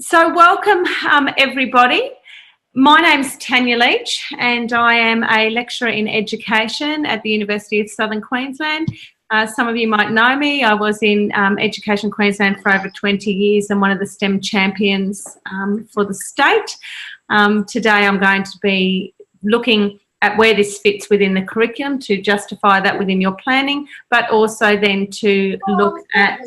So welcome everybody. My name's Tanya Leach and I am a lecturer in education at the University of Southern Queensland. Some of you might know me. I was in Education Queensland for over 20 years and one of the STEM champions for the state. Today I'm going to be looking at where this fits within the curriculum to justify that within your planning, but also then to look at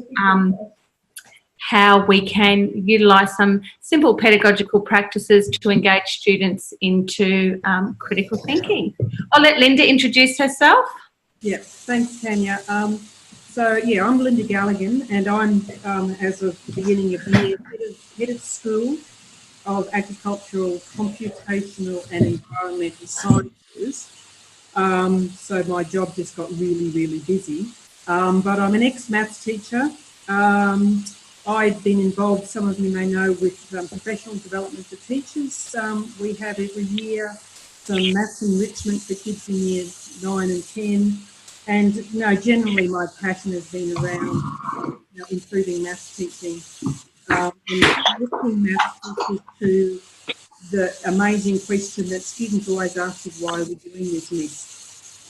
how we can utilise some simple pedagogical practices to engage students into critical thinking. I'll let Linda introduce herself. Yeah, thanks, Tanya. I'm Linda Galligan, and I'm, as of the beginning of the year, head of School of Agricultural, Computational and Environmental Sciences. So my job just got really, really busy. But I'm an ex-maths teacher. I've been involved, some of you may know, with professional development for teachers. We have every year some maths enrichment for kids in years 9 and 10. And generally my passion has been around improving maths teaching and lifting maths teachers to the amazing question that students always ask is, why are we doing this, Miss?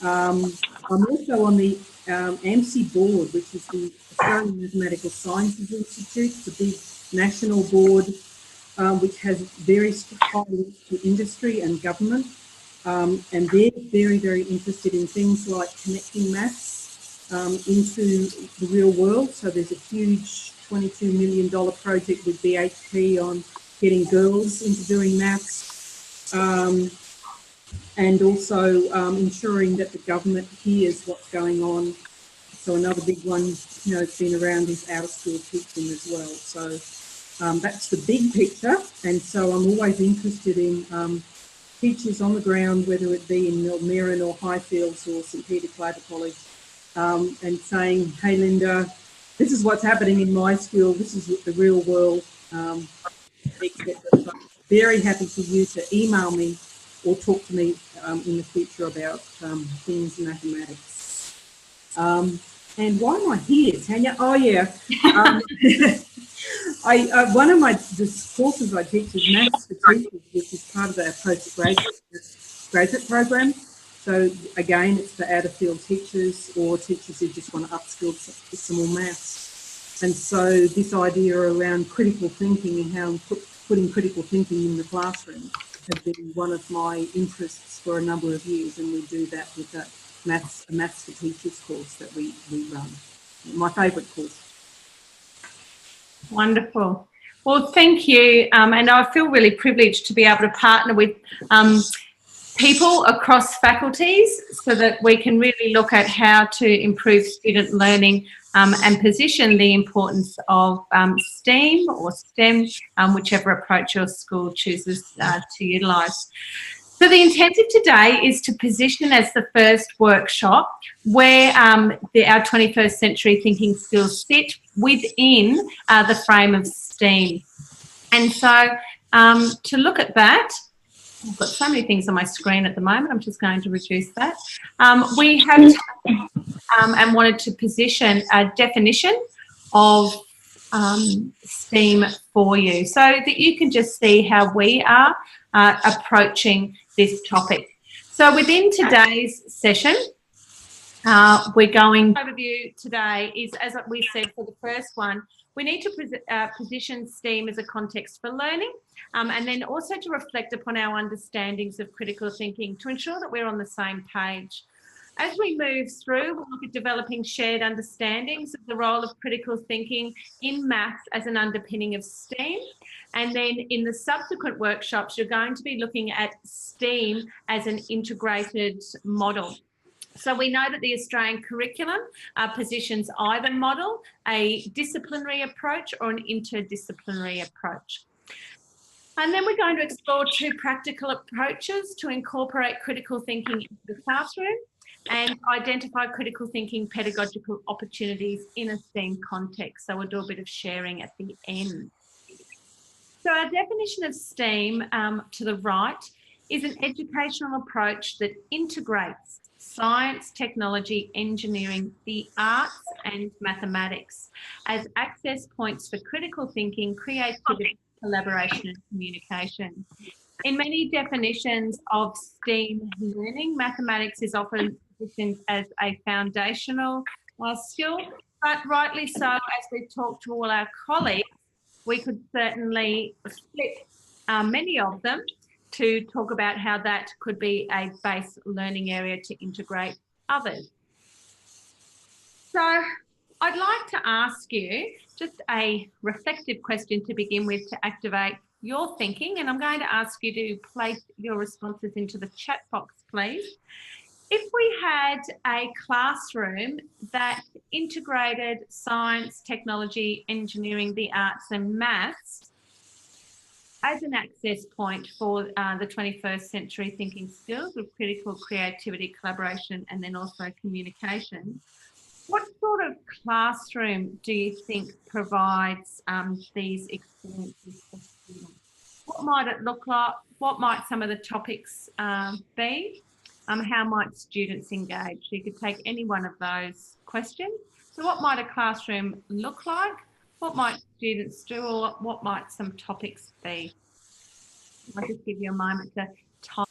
I'm also on the AMSI board, which is the Australian Mathematical Sciences Institute. It's a big national board which has very high links to industry and government. And they're very, very interested in things like connecting maths into the real world. So there's a huge $22 million project with BHP on getting girls into doing maths. And also ensuring that the government hears what's going on. So another big one, it's been around is out of school teaching as well. So that's the big picture. And so I'm always interested in teachers on the ground, whether it be in Millmerran or Highfields or St Peter Claver College, and saying, hey Linda, this is what's happening in my school, this is the real world, etc. So very happy for you to email me or talk to me in the future about things in mathematics. And why am I here, Tanya? Oh yeah, one of the courses I teach is Maths for Teachers, which is part of our postgraduate program. So again, it's for out-of-field teachers or teachers who just want to upskill to some more maths. And so this idea around critical thinking and how putting critical thinking in the classroom has been one of my interests for a number of years, and we do that with a Maths for Teachers course that we run. My favourite course. Wonderful. Well, thank you. And I feel really privileged to be able to partner with people across faculties so that we can really look at how to improve student learning and position the importance of STEAM or STEM, whichever approach your school chooses to utilise. So the intent of today is to position as the first workshop where our 21st century thinking skills sit within the frame of STEAM. And so to look at that, I've got so many things on my screen at the moment, I'm just going to reduce that. We have and wanted to position a definition of STEAM for you so that you can just see how we are approaching this topic. So within today's session, we're going overview today is, as we said for the first one, we need to position STEAM as a context for learning and then also to reflect upon our understandings of critical thinking to ensure that we're on the same page. As we move through, we'll look at developing shared understandings of the role of critical thinking in maths as an underpinning of STEAM. And then in the subsequent workshops, you're going to be looking at STEAM as an integrated model. So we know that the Australian curriculum positions either model, a disciplinary approach or an interdisciplinary approach. And then we're going to explore two practical approaches to incorporate critical thinking into the classroom and identify critical thinking pedagogical opportunities in a STEAM context. So we'll do a bit of sharing at the end. So our definition of STEAM to the right is an educational approach that integrates science, technology, engineering, the arts and mathematics as access points for critical thinking, creativity collaboration and communication. In many definitions of STEAM learning, mathematics is often positioned as a foundational skill, but rightly so, as we've talked to all our colleagues, we could certainly split many of them to talk about how that could be a base learning area to integrate others. So I'd like to ask you just a reflective question to begin with to activate your thinking, and I'm going to ask you to place your responses into the chat box, please. If we had a classroom that integrated science, technology, engineering, the arts and maths as an access point for the 21st century thinking skills with critical creativity, collaboration, and then also communication, what sort of classroom do you think provides these experiences for students? What might it look like? What might some of the topics be? How might students engage? You could take any one of those questions. So what might a classroom look like? What might students do, or what might some topics be? I'll just give you a moment to type.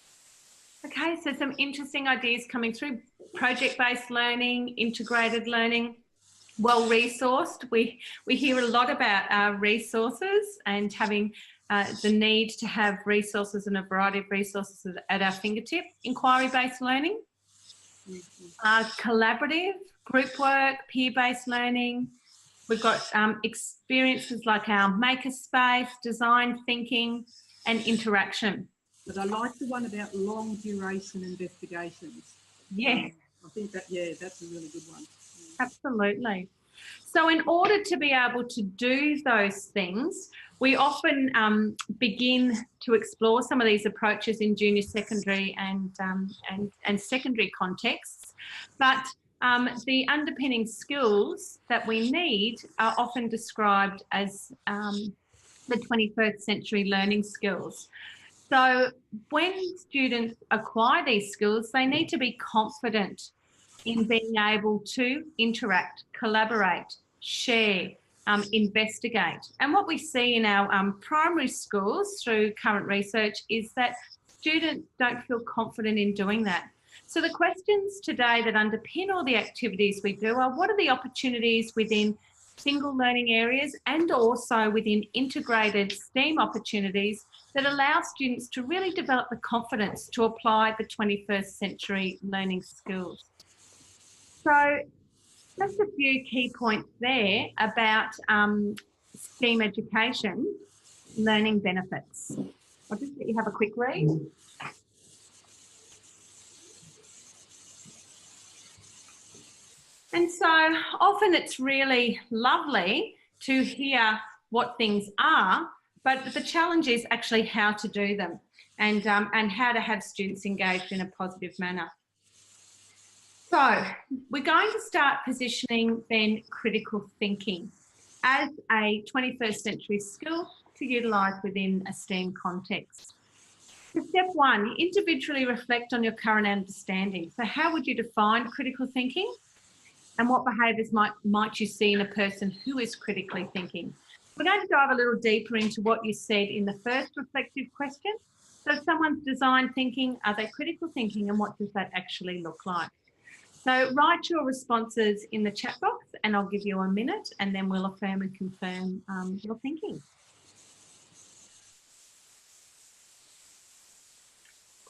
Okay, so some interesting ideas coming through. Project-based learning, integrated learning, well-resourced. We hear a lot about resources and having the need to have resources and a variety of resources at our fingertip. Inquiry-based learning, collaborative, group work, peer-based learning. We've got experiences like our makerspace, design thinking, and interaction. But I like the one about long duration investigations. Yeah. I think that, that's a really good one. Absolutely. So in order to be able to do those things, we often begin to explore some of these approaches in junior secondary and secondary contexts. But the underpinning skills that we need are often described as the 21st century learning skills. So when students acquire these skills, they need to be confident in being able to interact, collaborate, share, investigate. And what we see in our primary schools through current research is that students don't feel confident in doing that. So the questions today that underpin all the activities we do are, what are the opportunities within single learning areas and also within integrated STEAM opportunities that allow students to really develop the confidence to apply the 21st century learning skills. So just a few key points there about STEAM education, learning benefits. I'll just let you have a quick read. And so often it's really lovely to hear what things are, but the challenge is actually how to do them and how to have students engaged in a positive manner. So we're going to start positioning then critical thinking as a 21st century skill to utilise within a STEAM context. So step one, individually reflect on your current understanding. So how would you define critical thinking? And what behaviours might you see in a person who is critically thinking? We're going to dive a little deeper into what you said in the first reflective question. So if someone's design thinking, are they critical thinking, and what does that actually look like? So write your responses in the chat box and I'll give you a minute and then we'll affirm and confirm your thinking.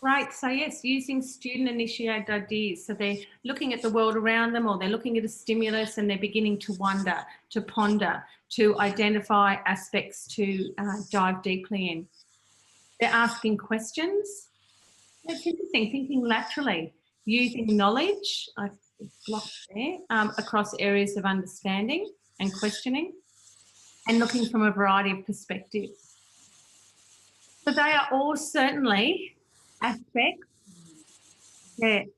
Great. So yes, using student-initiated ideas. So they're looking at the world around them, or they're looking at a stimulus and they're beginning to wonder, to ponder, to identify aspects to dive deeply in. They're asking questions. It's interesting, thinking laterally, using knowledge, I've blocked there, across areas of understanding and questioning, and looking from a variety of perspectives. So they are all certainly aspects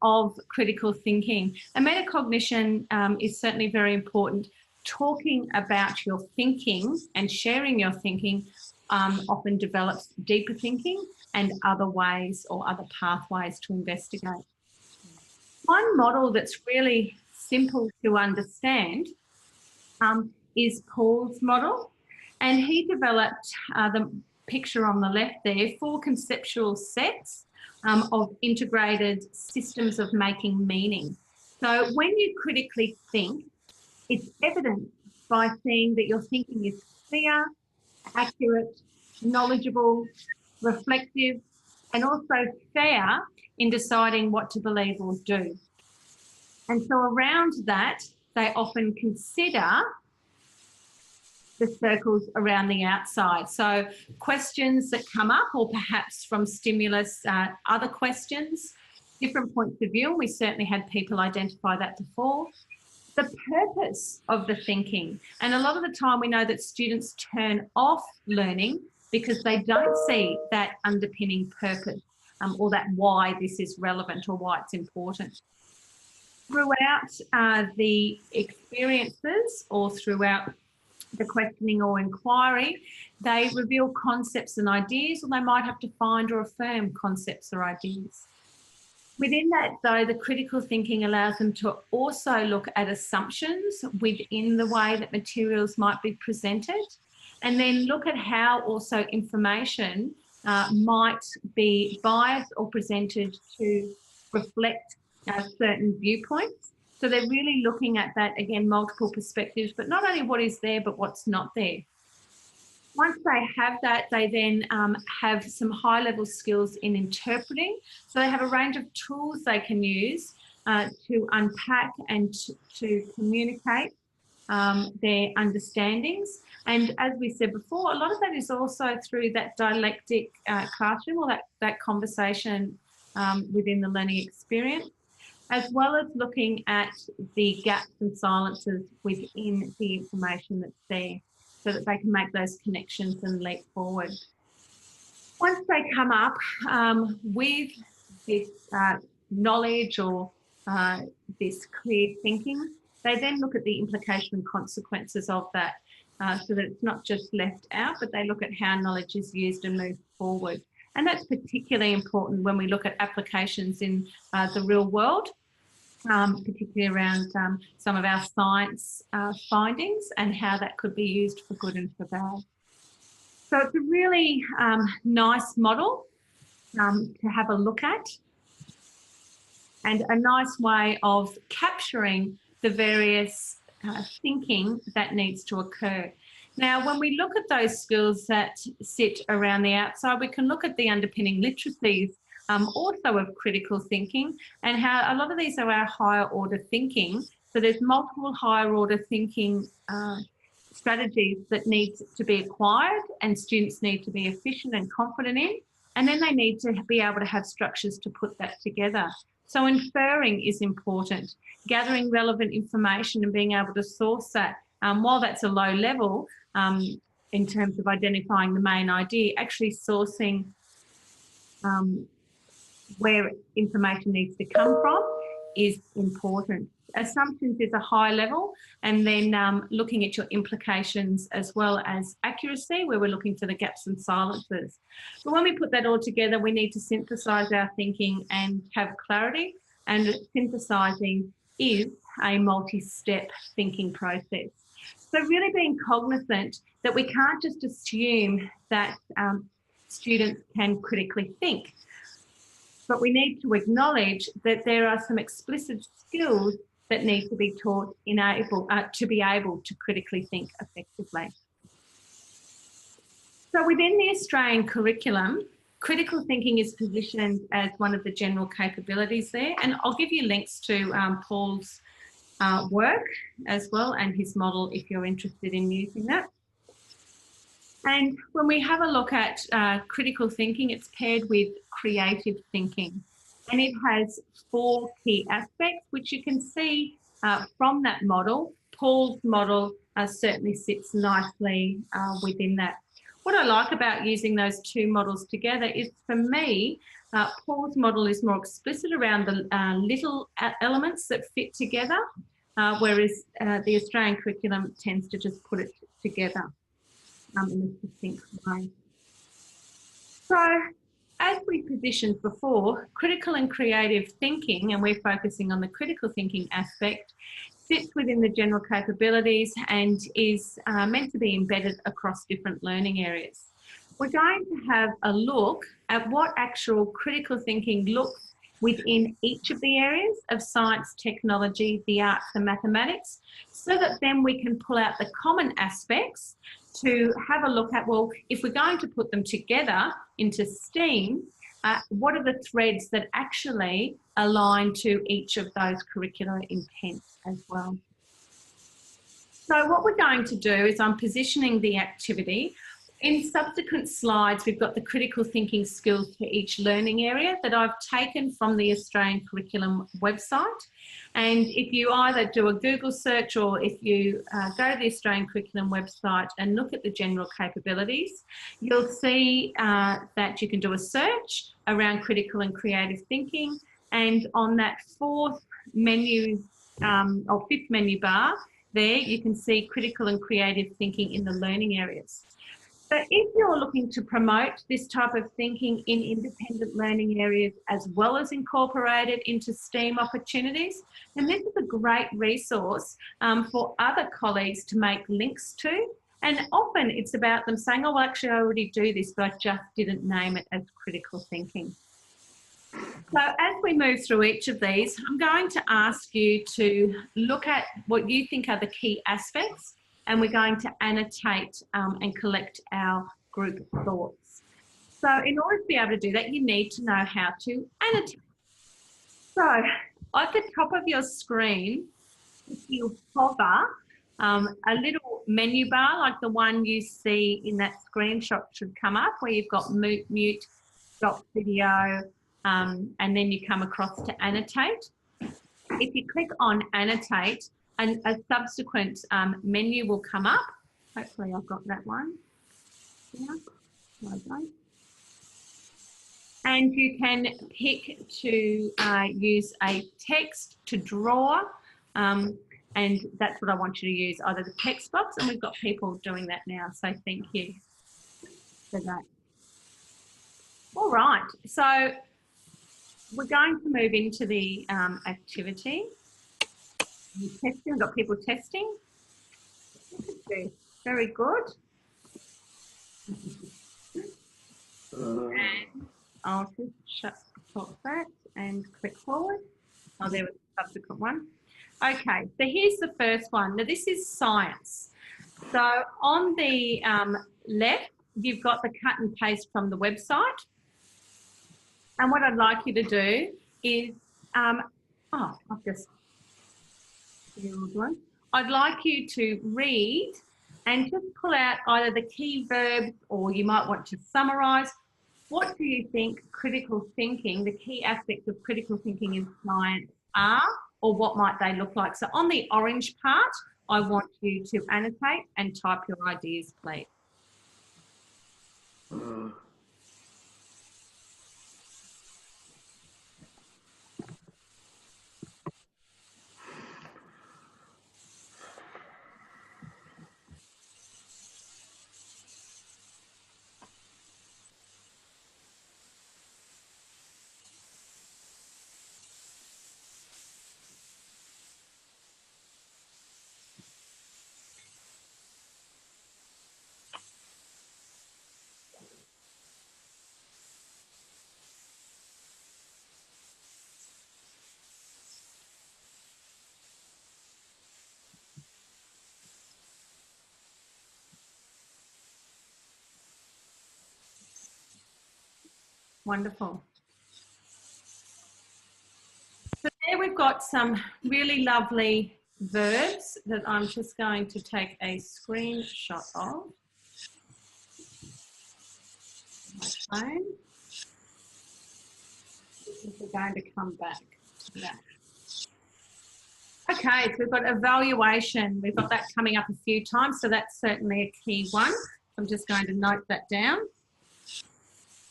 of critical thinking. And metacognition is certainly very important. Talking about your thinking and sharing your thinking often develops deeper thinking and other ways or other pathways to investigate. One model that's really simple to understand is Paul's model. And he developed the picture on the left there, 4 conceptual sets of integrated systems of making meaning. So when you critically think, it's evident by seeing that your thinking is clear, accurate, knowledgeable, reflective, and also fair in deciding what to believe or do. And so around that, they often consider the circles around the outside. So questions that come up, or perhaps from stimulus, other questions, different points of view, and we certainly had people identify that before. The purpose of the thinking. And a lot of the time we know that students turn off learning because they don't see that underpinning purpose, or that why this is relevant or why it's important. Throughout the experiences or throughout the questioning or inquiry, they reveal concepts and ideas, or they might have to find or affirm concepts or ideas. Within that, though, the critical thinking allows them to also look at assumptions within the way that materials might be presented, and then look at how also information might be biased or presented to reflect certain viewpoints. So they're really looking at that, again, multiple perspectives, but not only what is there, but what's not there. Once they have that, they then have some high-level skills in interpreting. So they have a range of tools they can use to unpack and to communicate their understandings. And as we said before, a lot of that is also through that dialectic classroom, or that conversation within the learning experience, as well as looking at the gaps and silences within the information that's there, so that they can make those connections and leap forward. Once they come up with this knowledge or this clear thinking, they then look at the implication and consequences of that, so that it's not just left out, but they look at how knowledge is used and moved forward. And that's particularly important when we look at applications in the real world, particularly around some of our science findings and how that could be used for good and for bad. So it's a really nice model to have a look at, and a nice way of capturing the various thinking that needs to occur. Now, when we look at those skills that sit around the outside, we can look at the underpinning literacies also of critical thinking, and how a lot of these are our higher order thinking. So there's multiple higher order thinking strategies that need to be acquired, and students need to be efficient and confident in, and then they need to be able to have structures to put that together. So inferring is important, gathering relevant information and being able to source that. While that's a low level in terms of identifying the main idea, actually sourcing where information needs to come from is important. Assumptions is a high level, and then looking at your implications as well as accuracy, where we're looking for the gaps and silences. But when we put that all together, we need to synthesise our thinking and have clarity, and synthesising is a multi-step thinking process. So really being cognizant that we can't just assume that students can critically think, but we need to acknowledge that there are some explicit skills that need to be taught to be able to critically think effectively. So within the Australian curriculum, critical thinking is positioned as one of the general capabilities there, and I'll give you links to Paul's work as well, and his model if you're interested in using that. And when we have a look at critical thinking, it's paired with creative thinking. And it has 4 key aspects, which you can see from that model. Paul's model certainly sits nicely within that. What I like about using those 2 models together is, for me, Paul's model is more explicit around the little elements that fit together, whereas the Australian curriculum tends to just put it together in a succinct way. So, as we positioned before, critical and creative thinking, and we're focusing on the critical thinking aspect, sits within the general capabilities and is meant to be embedded across different learning areas. We're going to have a look at what actual critical thinking looks within each of the areas of science, technology, the arts and mathematics, so that then we can pull out the common aspects to have a look at, well, if we're going to put them together into STEAM, what are the threads that actually align to each of those curricular intents as well. So what we're going to do is I'm positioning the activity. In subsequent slides, we've got the critical thinking skills for each learning area that I've taken from the Australian Curriculum website. And if you either do a Google search or if you go to the Australian Curriculum website and look at the general capabilities, you'll see that you can do a search around critical and creative thinking. And on that fourth menu or fifth menu bar there, you can see critical and creative thinking in the learning areas. So if you're looking to promote this type of thinking in independent learning areas as well as incorporate it into STEAM opportunities, then this is a great resource for other colleagues to make links to. And often it's about them saying, oh, well, actually, I already do this, but I just didn't name it as critical thinking. So as we move through each of these, I'm going to ask you to look at what you think are the key aspects, and we're going to annotate and collect our group thoughts. So in order to be able to do that, you need to know how to annotate. So at the top of your screen, if you hover, a little menu bar like the one you see in that screenshot should come up, where you've got mute, stop video, and then you come across to annotate. If you click on annotate, and a subsequent menu will come up. Hopefully I've got that one. Yeah. And you can pick to use a text to draw, and that's what I want you to use, either the text box, and we've got people doing that now, so thank you for that. All right, so we're going to move into the activity. Testing, we've got people testing. Very good. And I'll just stop that and click forward. Oh, there was a subsequent one. Okay, so here's the first one. Now this is science. So on the left, you've got the cut and paste from the website. And what I'd like you to do is, I'd like you to read and just pull out either the key verbs, or you might want to summarise. What do you think critical thinking, the key aspects of critical thinking in science are, or what might they look like? So on the orange part, I want you to annotate and type your ideas, please. Wonderful. So there we've got some really lovely verbs that I'm just going to take a screenshot of my phone. We're going to come back to that. Okay, so we've got evaluation. We've got that coming up a few times, so that's certainly a key one. I'm just going to note that down.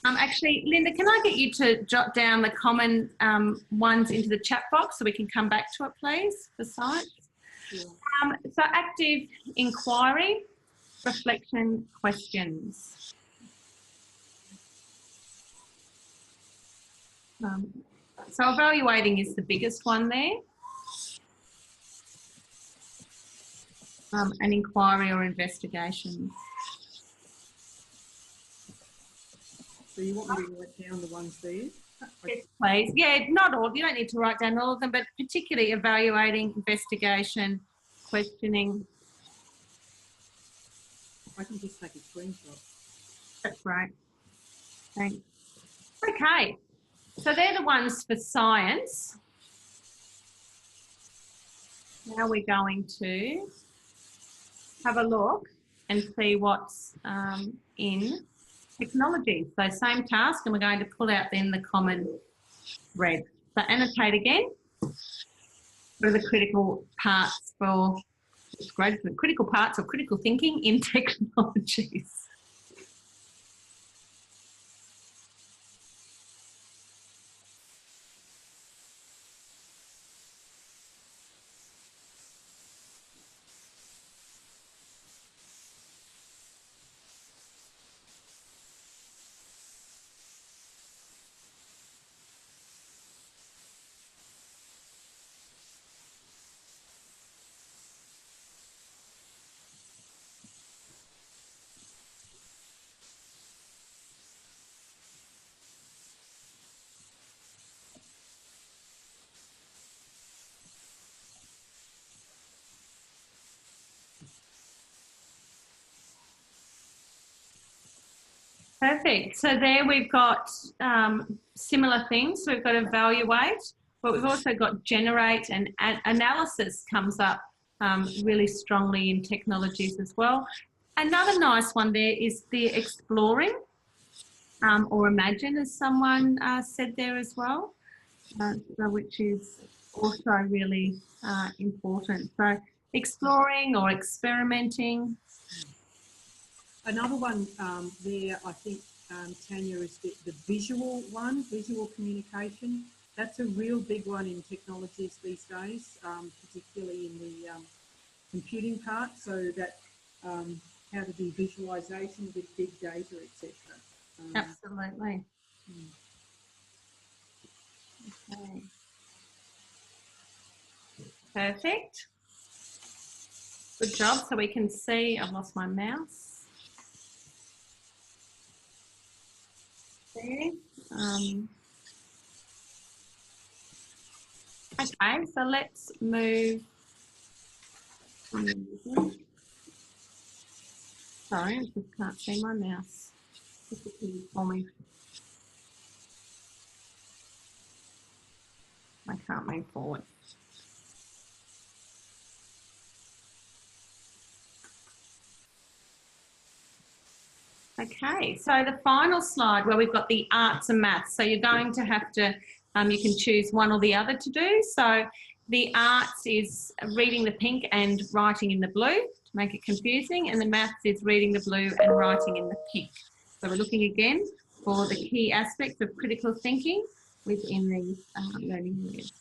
Actually, Linda, can I get you to jot down the common ones into the chat box so we can come back to it, please, for science? Yeah. So active inquiry, reflection, questions. So evaluating is the biggest one there. an inquiry or investigation. So you want me to write down the ones there? Yes, please. Yeah, not all. You don't need to write down all of them, but particularly evaluating, investigation, questioning. I can just take a screenshot. That's right. Thanks. Okay. So they're the ones for science. Now we're going to have a look and see what's in technology. So same task, and we're going to pull out then the common red. So annotate again. What are the critical parts for critical parts of critical thinking in technologies? Perfect. So there we've got similar things. So we've got evaluate, but we've also got generate, and analysis comes up really strongly in technologies as well. Another nice one there is the exploring or imagine, as someone said there as well, which is also really important. So exploring or experimenting. Another one there, I think, Tanya, is the visual one, visual communication. That's a real big one in technologies these days, particularly in the computing part, so that how to do visualisation with big data, etc. Absolutely. Okay. Perfect. Good job. So we can see, I've lost my mouse. There. Okay, so let's move. Sorry, I just can't see my mouse. For me. I can't move forward. Okay, so the final slide where we've got the arts and maths. So you're going to have to, you can choose one or the other to do. So the arts is reading the pink and writing in the blue to make it confusing, and the maths is reading the blue and writing in the pink. So we're looking again for the key aspects of critical thinking within these learning areas.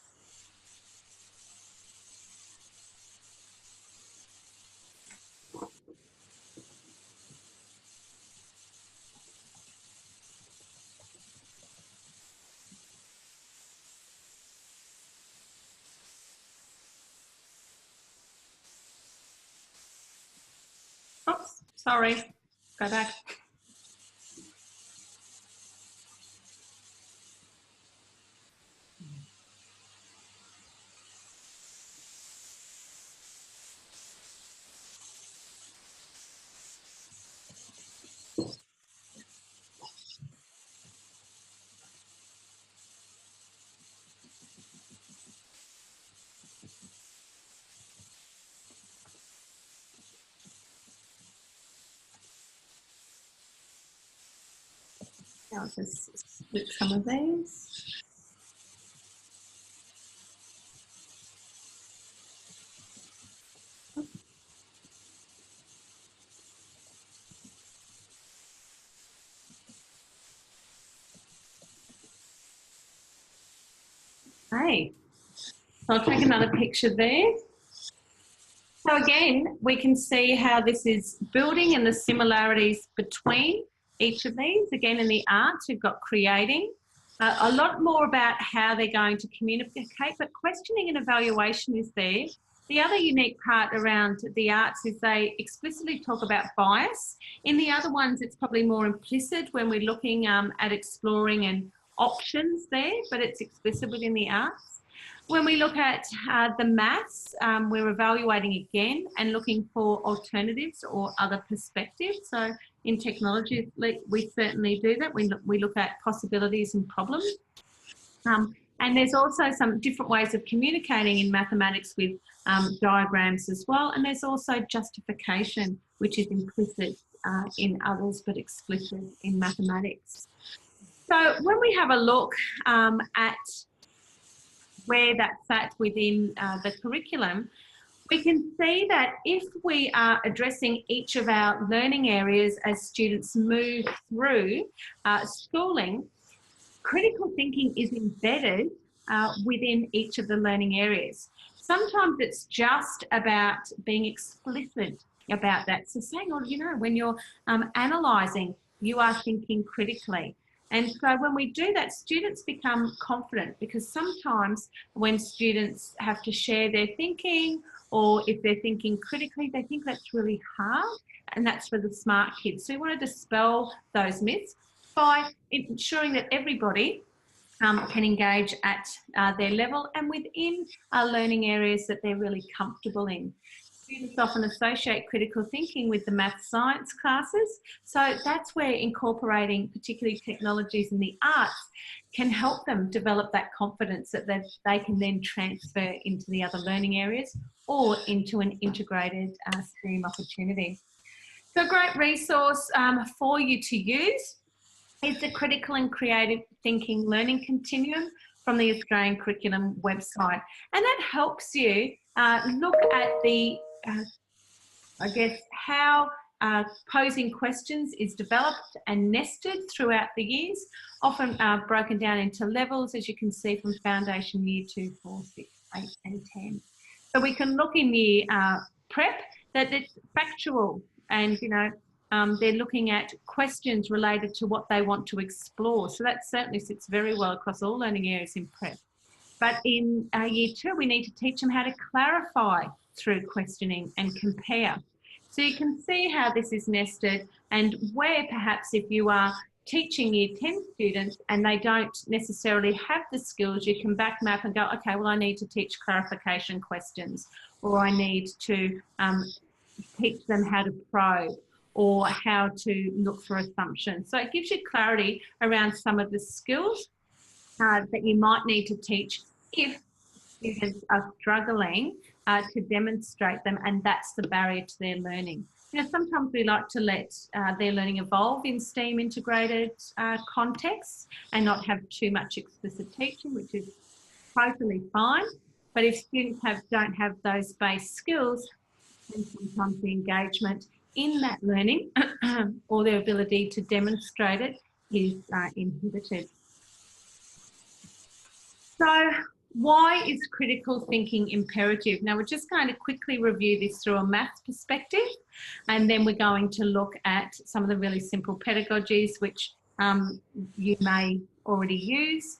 Oops, sorry, go back. I'll just split some of these. Okay, so I'll take another picture there. So again, we can see how this is building and the similarities between each of these. Again, in the arts, we've got creating. A lot more about how they're going to communicate, but questioning and evaluation is there The other unique part around the arts is they explicitly talk about bias. In the other ones, it's probably more implicit when we're looking at exploring and options there, but it's explicit within the arts. When we look at the maths, we're evaluating again and looking for alternatives or other perspectives. So in technology, we certainly do that. We look at possibilities and problems. And there's also some different ways of communicating in mathematics with diagrams as well. And there's also justification, which is implicit in others but explicit in mathematics. So when we have a look at where that's at within the curriculum, we can see that if we are addressing each of our learning areas as students move through schooling, critical thinking is embedded within each of the learning areas. Sometimes it's just about being explicit about that. So saying, oh, you know, when you're analysing, you are thinking critically. And so when we do that, students become confident, because sometimes when students have to share their thinking, or if they're thinking critically, they think that's really hard, and that's for the smart kids. So we want to dispel those myths by ensuring that everybody can engage at their level and within learning areas that they're really comfortable in. Students often associate critical thinking with the math science classes, so that's where incorporating particularly technologies and the arts can help them develop that confidence that they can then transfer into the other learning areas or into an integrated STEAM opportunity. So a great resource for you to use is the Critical and Creative Thinking Learning Continuum from the Australian Curriculum website. And that helps you look at the, I guess, how posing questions is developed and nested throughout the years, often broken down into levels, as you can see from Foundation Year 2, 4, 6, 8 and 10. So we can look in the prep that it's factual, and, you know, they're looking at questions related to what they want to explore. So that certainly sits very well across all learning areas in prep. But in Year 2, we need to teach them how to clarify through questioning and compare. So you can see how this is nested, and where perhaps if you are teaching Year 10 students and they don't necessarily have the skills, you can back map and go, okay, well, I need to teach clarification questions, or I need to teach them how to probe, or how to look for assumptions. So it gives you clarity around some of the skills that you might need to teach if students are struggling to demonstrate them, and that's the barrier to their learning. You know, sometimes we like to let their learning evolve in STEAM integrated contexts and not have too much explicit teaching, which is totally fine. But if students don't have those base skills, then sometimes the engagement in that learning or their ability to demonstrate it is inhibited. So why is critical thinking imperative? Now, we're just going to quickly review this through a maths perspective, and then we're going to look at some of the really simple pedagogies which you may already use,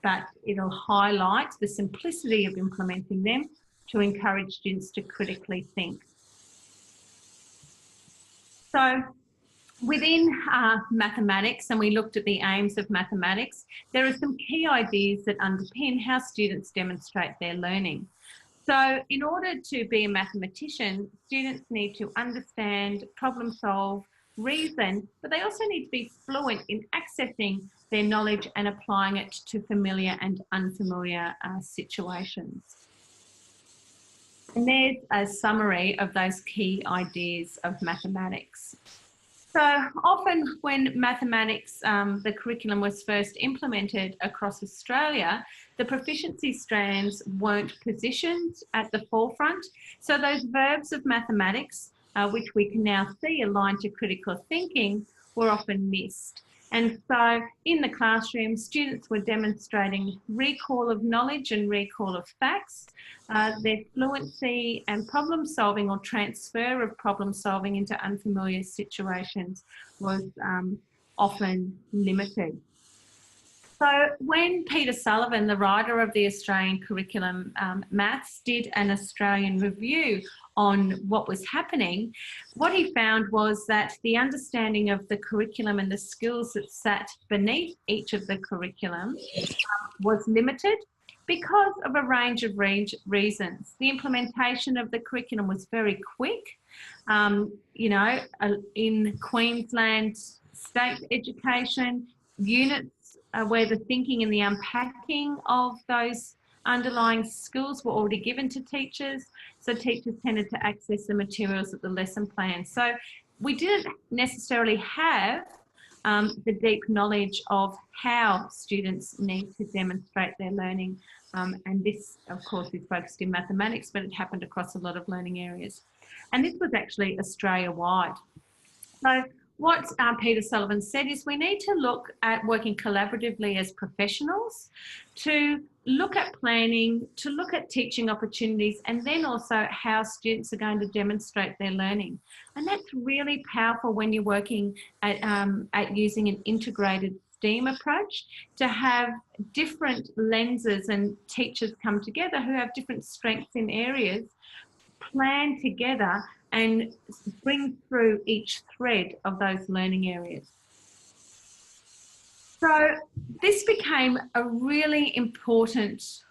but it'll highlight the simplicity of implementing them to encourage students to critically think. So within mathematics, and we looked at the aims of mathematics, there are some key ideas that underpin how students demonstrate their learning. So in order to be a mathematician, students need to understand, problem solve, reason, but they also need to be fluent in accessing their knowledge and applying it to familiar and unfamiliar situations. And there's a summary of those key ideas of mathematics. So often when mathematics, the curriculum was first implemented across Australia, the proficiency strands weren't positioned at the forefront. So those verbs of mathematics, which we can now see aligned to critical thinking, were often missed. And so in the classroom, students were demonstrating recall of knowledge and recall of facts. Their fluency and problem solving, or transfer of problem solving into unfamiliar situations, was often limited. So when Peter Sullivan, the writer of the Australian Curriculum Maths, did an Australian review on what was happening, what he found was that the understanding of the curriculum and the skills that sat beneath each of the curriculum was limited because of a range of reasons. The implementation of the curriculum was very quick. In Queensland state education, units where the thinking and the unpacking of those underlying skills were already given to teachers, so teachers tended to access the materials at the lesson plan. So we didn't necessarily have the deep knowledge of how students need to demonstrate their learning, and this, of course, is focused in mathematics, but it happened across a lot of learning areas. And this was actually Australia-wide. So what Peter Sullivan said is we need to look at working collaboratively as professionals, to look at planning, to look at teaching opportunities, and then also how students are going to demonstrate their learning. And that's really powerful when you're working at using an integrated STEAM approach, to have different lenses and teachers come together who have different strengths in areas, plan together and bring through each thread of those learning areas. So this became a really important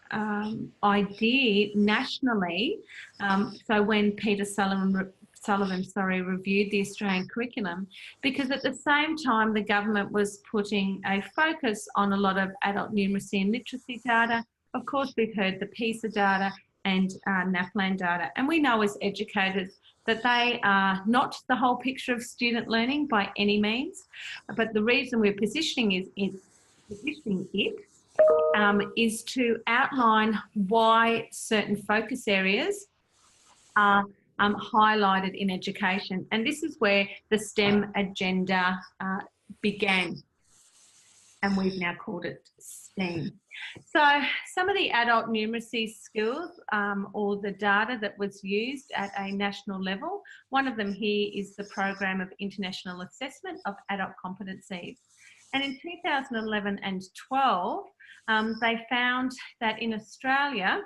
idea nationally. So when Peter Sullivan reviewed the Australian curriculum, because at the same time the government was putting a focus on a lot of adult numeracy and literacy data. Of course, we've heard the PISA data and NAPLAN data, and we know as educators that they are not the whole picture of student learning by any means. But the reason we're positioning it is to outline why certain focus areas are highlighted in education. And this is where the STEM agenda began, and we've now called it STEAM. So some of the adult numeracy skills or the data that was used at a national level, one of them here is the Program of International Assessment of Adult Competencies. And in 2011 and 12, they found that in Australia,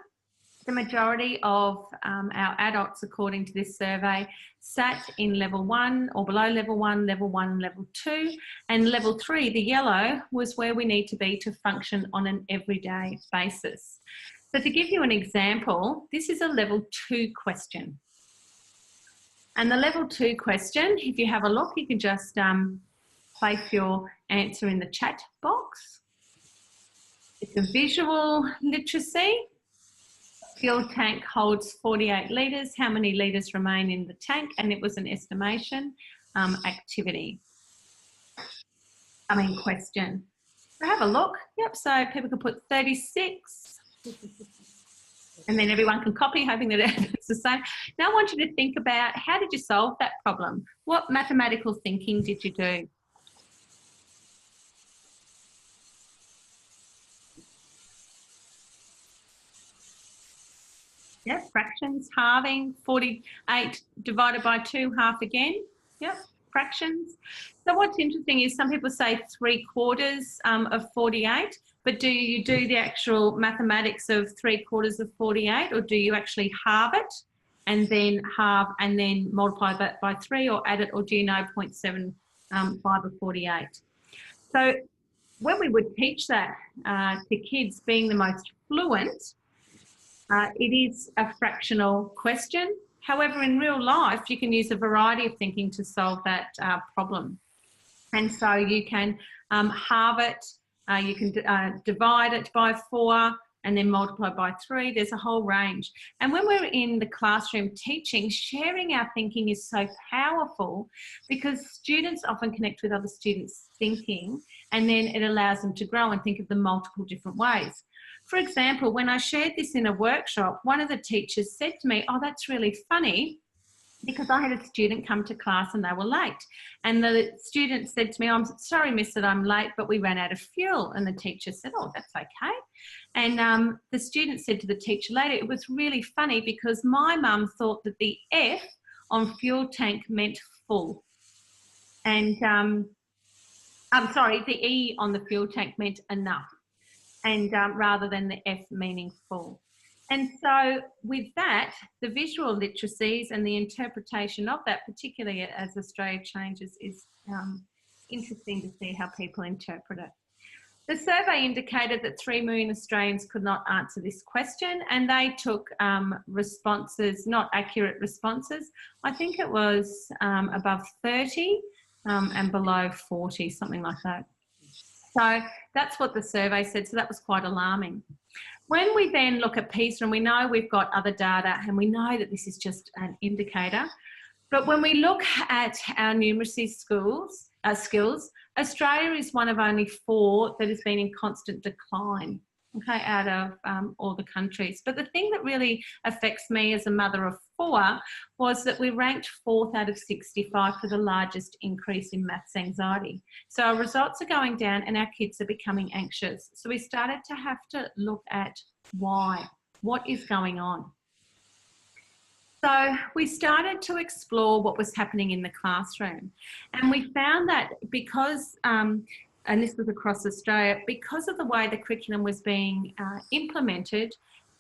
the majority of our adults, according to this survey, sat in level 1 or below level 1, level 2, and level 3, the yellow, was where we need to be to function on an everyday basis. So to give you an example, this is a level 2 question. And the level 2 question, if you have a look, you can just place your answer in the chat box. It's a visual literacy. Fuel tank holds 48 litres. How many litres remain in the tank? And it was an estimation activity. Question. So have a look. Yep, so people can put 36. And then everyone can copy, hoping that it's the same. Now I want you to think about, how did you solve that problem? What mathematical thinking did you do? Yep, fractions, halving, 48 divided by 2, half again. Yep, fractions. So what's interesting is some people say 3/4 of 48, but do you do the actual mathematics of 3/4 of 48, or do you actually halve it and then multiply that by 3, or add it, or do you know 0.75 of 48? So when we would teach that to kids, being the most fluent, it is a fractional question. However, in real life, you can use a variety of thinking to solve that problem. And so you can halve it, you can divide it by 4, and then multiply by 3. There's a whole range. And when we're in the classroom teaching, sharing our thinking is so powerful, because students often connect with other students' thinking, and then it allows them to grow and think of them multiple different ways. For example, when I shared this in a workshop, one of the teachers said to me, "Oh, that's really funny, because I had a student come to class and they were late." And the student said to me, "I'm sorry, miss, that I'm late, but we ran out of fuel." And the teacher said, "Oh, that's okay." And the student said to the teacher later, "It was really funny because my mum thought that the F on fuel tank meant full." And I'm sorry, the E on the fuel tank meant enough, and rather than the F meaning full. And so with that, the visual literacies and the interpretation of that, particularly as Australia changes, is interesting to see how people interpret it. The survey indicated that 3 million Australians could not answer this question, and they took responses, not accurate responses. I think it was above 30 and below 40, something like that. So that's what the survey said, so that was quite alarming. When we then look at PISA, and we know we've got other data, and we know that this is just an indicator, but when we look at our numeracy skills, Australia is one of only 4 that has been in constant decline, okay, out of all the countries. But the thing that really affects me as a mother of 4 was that we ranked 4th out of 65 for the largest increase in maths anxiety. So our results are going down and our kids are becoming anxious. So we started to have to look at why. What is going on? So we started to explore what was happening in the classroom, and we found that because, and this was across Australia, because of the way the curriculum was being implemented,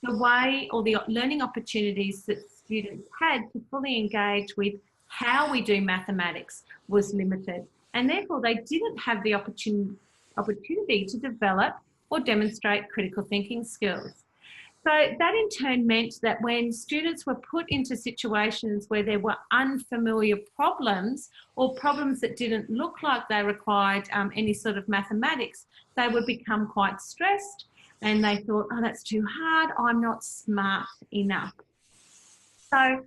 the way or the learning opportunities that students had to fully engage with how we do mathematics was limited, and therefore they didn't have the opportunity to develop or demonstrate critical thinking skills. So that in turn meant that when students were put into situations where there were unfamiliar problems or problems that didn't look like they required any sort of mathematics, they would become quite stressed and they thought, oh, that's too hard, I'm not smart enough. So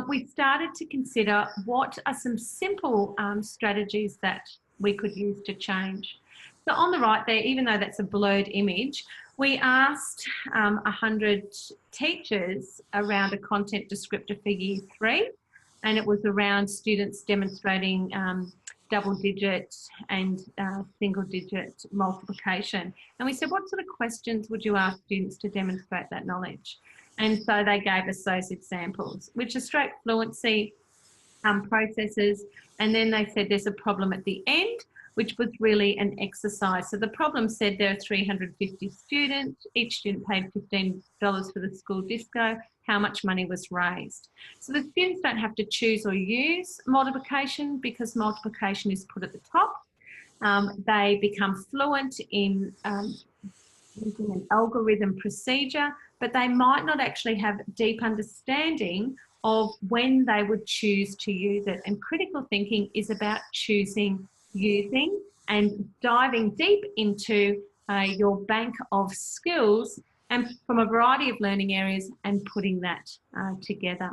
we started to consider what are some simple strategies that we could use to change. So on the right there, even though that's a blurred image, we asked 100 teachers around a content descriptor for Year 3, and it was around students demonstrating double-digit and single-digit multiplication. And we said, what sort of questions would you ask students to demonstrate that knowledge? And so they gave us those examples, which are straight fluency processes, and then they said there's a problem at the end, which was really an exercise. So the problem said there are 350 students, each student paid $15 for the school disco, how much money was raised. So the students don't have to choose or use multiplication because multiplication is put at the top. They become fluent in using an algorithm procedure, but they might not actually have deep understanding of when they would choose to use it. And critical thinking is about choosing, using, and diving deep into your bank of skills and from a variety of learning areas and putting that together.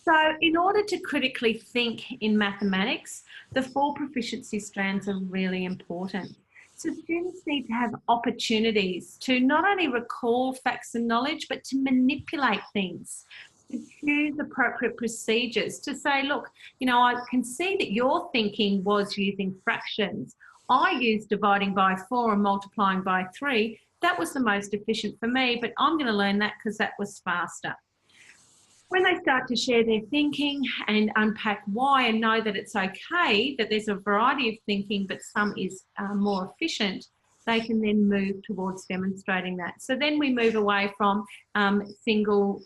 So in order to critically think in mathematics, the 4 proficiency strands are really important. So students need to have opportunities to not only recall facts and knowledge, but to manipulate things, to choose appropriate procedures, to say, look, you know, I can see that your thinking was using fractions. I used dividing by 4 and multiplying by 3. That was the most efficient for me, but I'm going to learn that because that was faster. When they start to share their thinking and unpack why and know that it's okay, that there's a variety of thinking, but some is more efficient, they can then move towards demonstrating that. So then we move away from single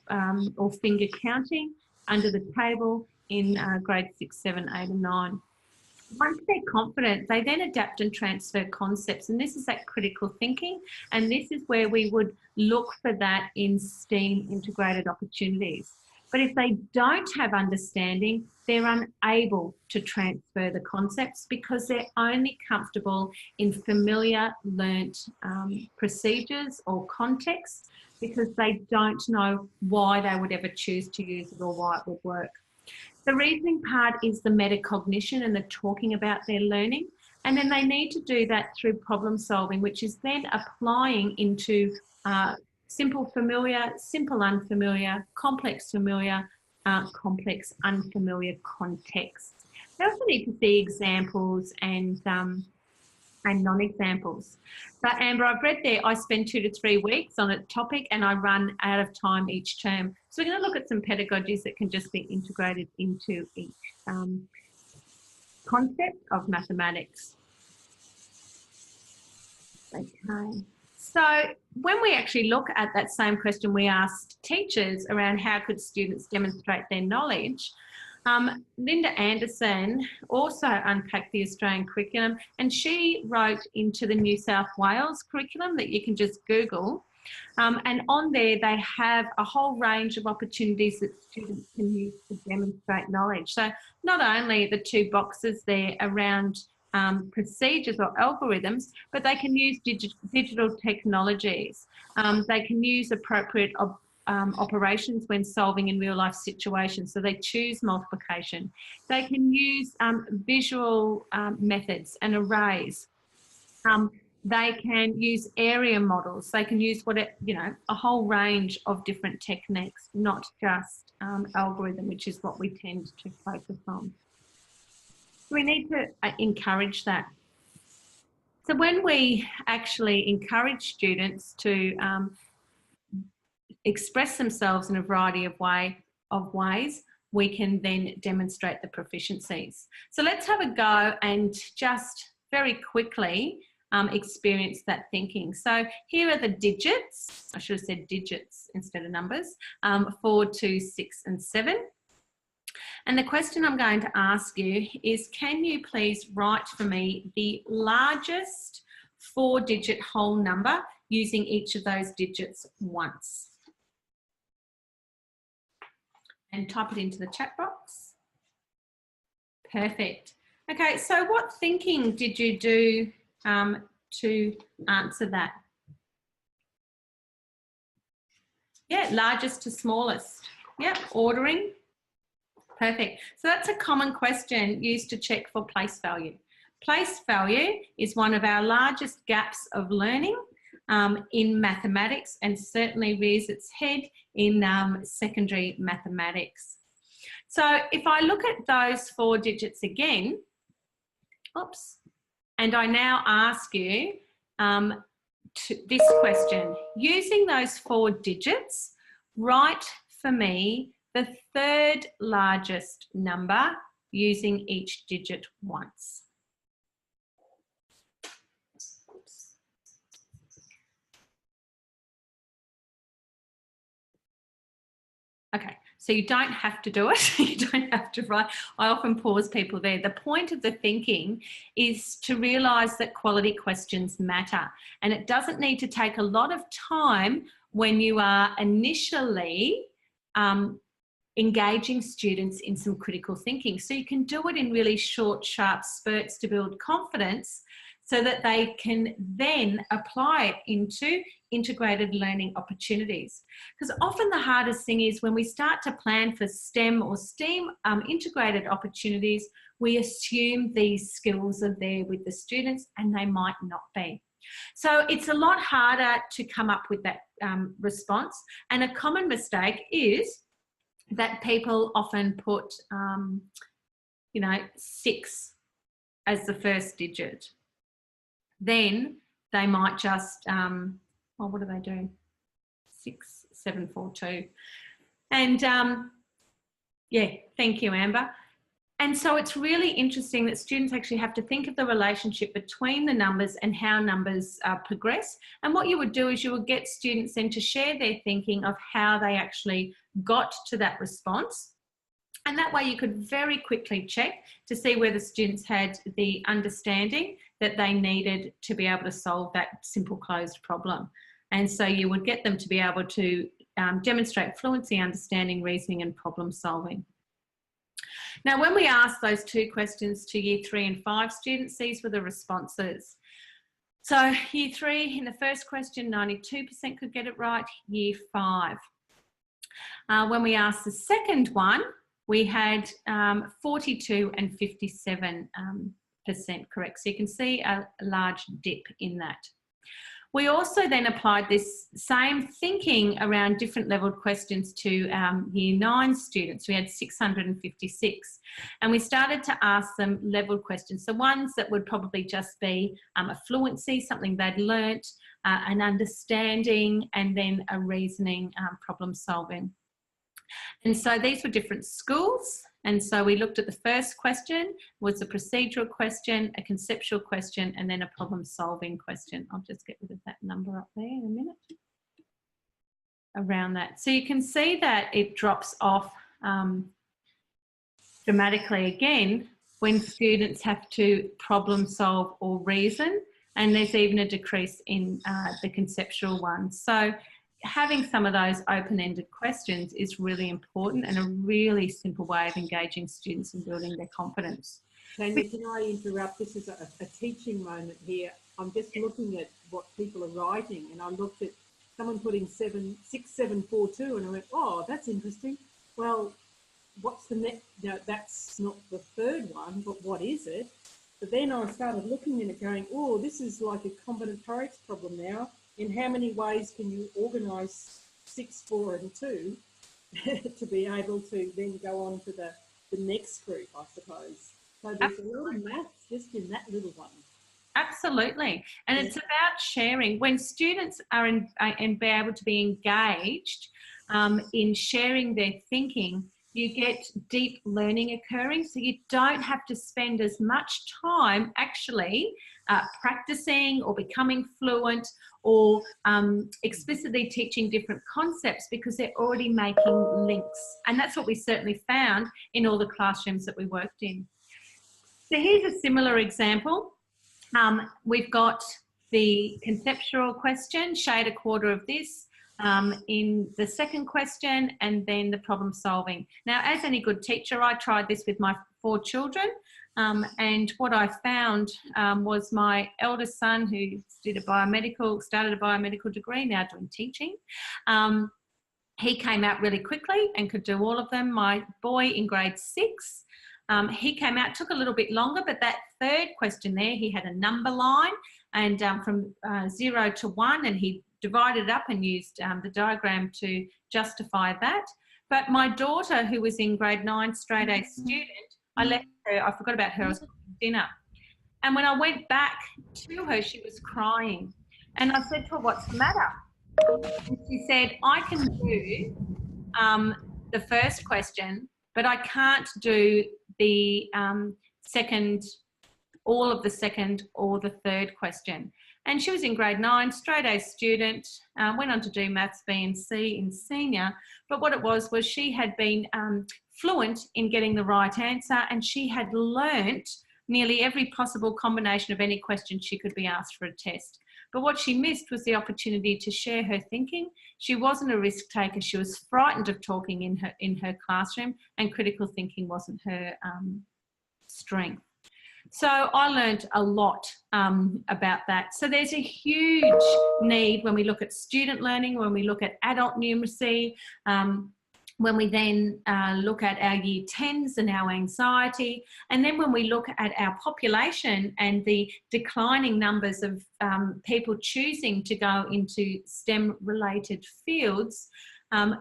or finger counting under the table in grade 6, 7, 8 and 9. Once they're confident, they then adapt and transfer concepts, and this is that critical thinking, and this is where we would look for that in STEAM integrated opportunities. But if they don't have understanding, they're unable to transfer the concepts because they're only comfortable in familiar learnt procedures or contexts because they don't know why they would ever choose to use it or why it would work. The reasoning part is the metacognition and the talking about their learning, and then they need to do that through problem solving, which is then applying into simple familiar, simple unfamiliar, complex familiar, complex unfamiliar contexts. They also need to see examples and non-examples. But Amber, I've read there I spend 2 to 3 weeks on a topic and I run out of time each term. So we're going to look at some pedagogies that can just be integrated into each concept of mathematics. Okay. So when we actually look at that same question we asked teachers around how could students demonstrate their knowledge, Linda Anderson also unpacked the Australian curriculum, and she wrote into the New South Wales curriculum that you can just Google. And on there, they have a whole range of opportunities that students can use to demonstrate knowledge. So not only the two boxes there around procedures or algorithms, but they can use digital technologies. They can use appropriate operations when solving in real life situations. So they choose multiplication. They can use visual methods and arrays. They can use area models. They can use a whole range of different techniques, not just algorithm, which is what we tend to focus on. So we need to encourage that. So when we actually encourage students to express themselves in a variety of ways, we can then demonstrate the proficiencies. So let's have a go and just very quickly experience that thinking. So here are the digits. I should have said digits instead of numbers. 4, 2, 6 and 7. And the question I'm going to ask you is, can you please write for me the largest 4-digit whole number using each of those digits once? And type it into the chat box. Perfect. Okay, so what thinking did you do to answer that? Yeah, largest to smallest. Yeah, ordering. Perfect. So that's a common question used to check for place value. Place value is one of our largest gaps of learning in mathematics, and certainly rears its head in secondary mathematics. So if I look at those 4 digits again, oops, and I now ask you this question, using those 4 digits, write for me the 3rd largest number using each digit once. Okay, so you don't have to do it. You don't have to write. I often pause people there. The point of the thinking is to realise that quality questions matter, and it doesn't need to take a lot of time when you are initially engaging students in some critical thinking. So you can do it in really short, sharp spurts to build confidence so that they can then apply it into integrated learning opportunities. Because often the hardest thing is when we start to plan for STEM or STEAM integrated opportunities, we assume these skills are there with the students and they might not be. So it's a lot harder to come up with that response. And a common mistake is that people often put, 6 as the first digit. Then they might just, what do they do? 6, 7, 4, 2. And yeah, thank you, Amber. And so it's really interesting that students actually have to think of the relationship between the numbers and how numbers progress. And what you would do is you would get students then to share their thinking of how they actually got to that response. And that way you could very quickly check to see whether students had the understanding that they needed to be able to solve that simple closed problem. And so you would get them to be able to demonstrate fluency, understanding, reasoning and problem solving. Now, when we asked those 2 questions to Year 3 and 5 students, these were the responses. So Year 3, in the first question, 92% could get it right. Year 5. When we asked the second one, we had 42 and 57% correct. So you can see a large dip in that. We also then applied this same thinking around different leveled questions to Year 9 students. We had 656, and we started to ask them leveled questions. So ones that would probably just be a fluency, something they'd learnt, an understanding, and then a reasoning problem solving. And so these were different schools And so we looked at the first question was a procedural question, a conceptual question, and then a problem-solving question. I'll just get rid of that number up there in a minute. Around that. So you can see that it drops off dramatically again when students have to problem solve or reason, and there's even a decrease in the conceptual one. So having some of those open-ended questions is really important and a really simple way of engaging students and building their confidence. Tanya, can I interrupt? This is a teaching moment here. I'm just looking at what people are writing, and I looked at someone putting 6742, and I went, oh, that's interesting. Well, what's the next? No, that's not the third one, but what is it? But then I started looking at it going, oh, this is like a combinatorics problem now. In how many ways can you organise 6, 4 and 2 to be able to then go on to the next group, I suppose. So there's a lot of maths just in that little one. Absolutely. And it's about sharing. When students are and be able to be engaged in sharing their thinking, you get deep learning occurring. So you don't have to spend as much time actually practicing or becoming fluent or explicitly teaching different concepts because they're already making links. And that's what we certainly found in all the classrooms that we worked in. So here's a similar example. We've got the conceptual question, shade a quarter of this, in the second question, and then the problem solving. Now, as any good teacher, I tried this with my 4 children, and what I found was my eldest son, who started a biomedical degree, now doing teaching. He came out really quickly and could do all of them. My boy in grade 6, he came out, took a little bit longer, but that third question there, he had a number line and from 0 to 1, and he divided it up and used the diagram to justify that. But my daughter, who was in grade 9, straight A student, I left her, I forgot about her, I was cooking dinner. And when I went back to her, she was crying. And I said to her, what's the matter? And she said, I can do the first question, but I can't do the second, all of the second or the third question. And she was in grade 9, straight A student, went on to do Maths B and C in senior. But what it was she had been fluent in getting the right answer, and she had learnt nearly every possible combination of any question she could be asked for a test. But what she missed was the opportunity to share her thinking. She wasn't a risk taker. She was frightened of talking in her classroom, and critical thinking wasn't her strength. So I learned a lot about that. So there's a huge need when we look at student learning, when we look at adult numeracy, when we then look at our year 10s and our anxiety, and then when we look at our population and the declining numbers of people choosing to go into STEM-related fields,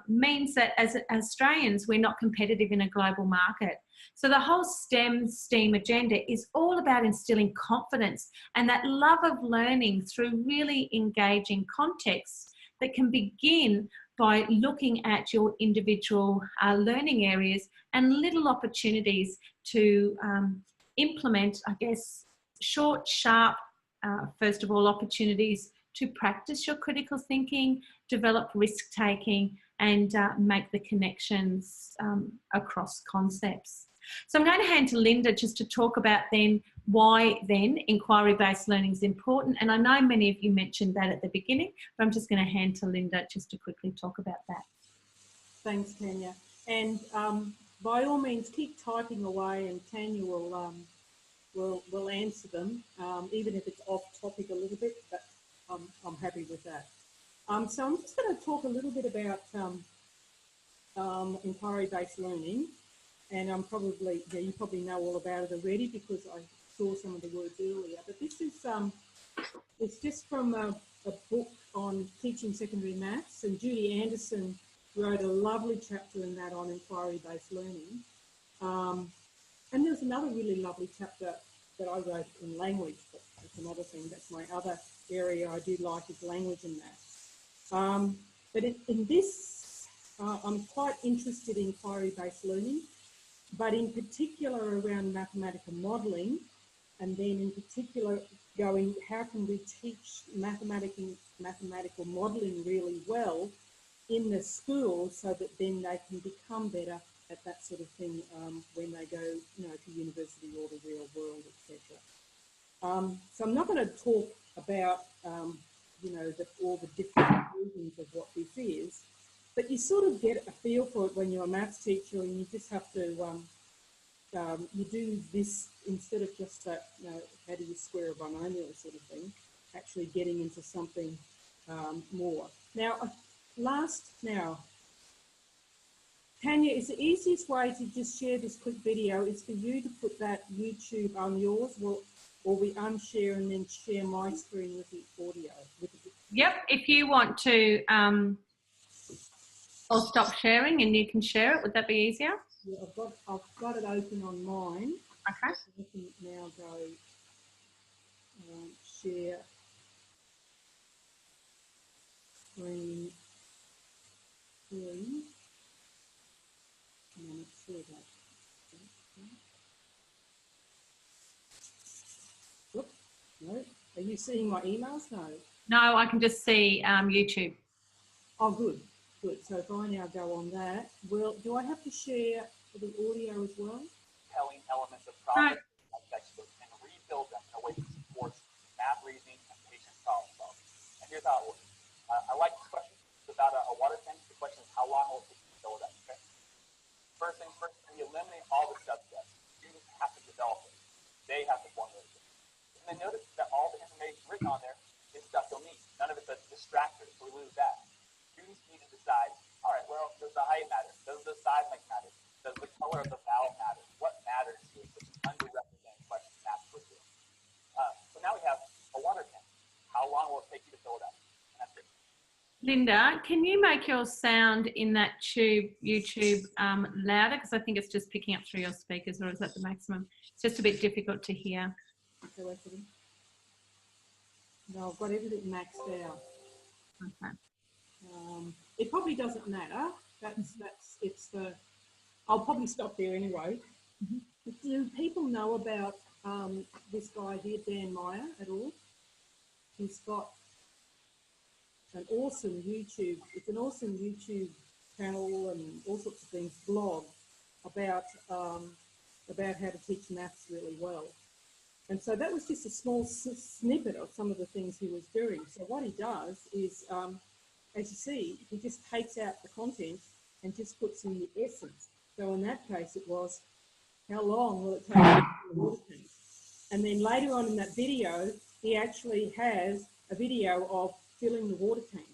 means that as Australians, we're not competitive in a global market. So the whole STEAM agenda is all about instilling confidence and that love of learning through really engaging contexts that can begin by looking at your individual learning areas and little opportunities to implement, I guess, short, sharp, first of all, opportunities to practice your critical thinking, develop risk-taking, and make the connections across concepts. So I'm going to hand to Linda just to talk about then why then inquiry-based learning is important. And I know many of you mentioned that at the beginning, but I'm just going to hand to Linda just to quickly talk about that. Thanks, Tanya. And by all means, keep typing away, and Tanya will answer them, even if it's off topic a little bit, but I'm happy with that. So I'm just going to talk a little bit about inquiry-based learning. And you probably know all about it already because I saw some of the words earlier. But this is it's just from a book on teaching secondary maths, and Judy Anderson wrote a lovely chapter in that on inquiry-based learning. And there's another really lovely chapter that I wrote in language, but that's another thing. That's my other area I do like, is language and maths. But in this, I'm quite interested in inquiry-based learning. but in particular around mathematical modelling, and then in particular going, how can we teach mathematical modelling really well in the school so that then they can become better at that sort of thing when they go, to university or the real world, etc. So I'm not going to talk about, all the different versions of what this is, but you sort of get a feel for it when you're a maths teacher, and you just have to, you do this instead of just that, how do you square a binomial sort of thing, actually getting into something more. Now, Tanya, is the easiest way to just share this quick video is for you to put that YouTube on yours, or we unshare and then share my screen with the audio? Yep, if you want to, I'll stop sharing and you can share it. Would that be easier? Yeah, I've got it open on mine. Okay. So I can now go share screen 3. And then it's share that. Whoops, no. Are you seeing my emails? No. No, I can just see YouTube. Oh, good. Good. So if I now go on that, well, do I have to share the audio as well? Telling elements of process like textbooks and rebuild them in a way that supports math, reasoning, and patient problem solving. And here's how it works. I like this question. It's about a water tank. The question is, how long will it take to fill it up? Okay. First things first, we eliminate all the substeps. Students have to develop it. They have to formulate it. And then notice that all the information written on there is stuff you'll need. None of it's a distractor, so we lose that. Students need to decide, all right, well, does the height matter? Does the size matter? Does the color of the valve matter? What matters here? Such an underrepresented question in math curriculum. So now we have a water tank. How long will it take you to fill it up? And that's it. Linda, can you make your sound in that YouTube louder? Because I think it's just picking up through your speakers, or is that the maximum? It's just a bit difficult to hear. Okay, wait for them. No, I've got everything maxed out. Okay. It probably doesn't matter. I'll probably stop there anyway. Mm-hmm. Do people know about this guy here, Dan Meyer, at all? He's got an awesome YouTube. It's an awesome YouTube channel and all sorts of things, blog about how to teach maths really well. And so that was just a small snippet of some of the things he was doing. So what he does is, as you see, he just takes out the content and just puts in the essence. So in that case, it was, how long will it take to fill the water tank? And then later on in that video, he actually has a video of filling the water tank.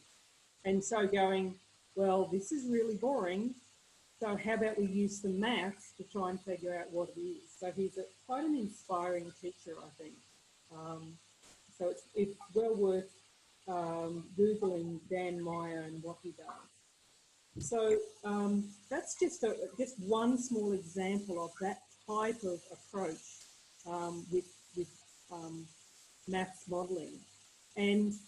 And so going, well, this is really boring. So how about we use some maths to try and figure out what it is? So he's quite an inspiring teacher, I think. So it's well worth Googling Dan Meyer and what he does. So that's just one small example of that type of approach with maths modelling. And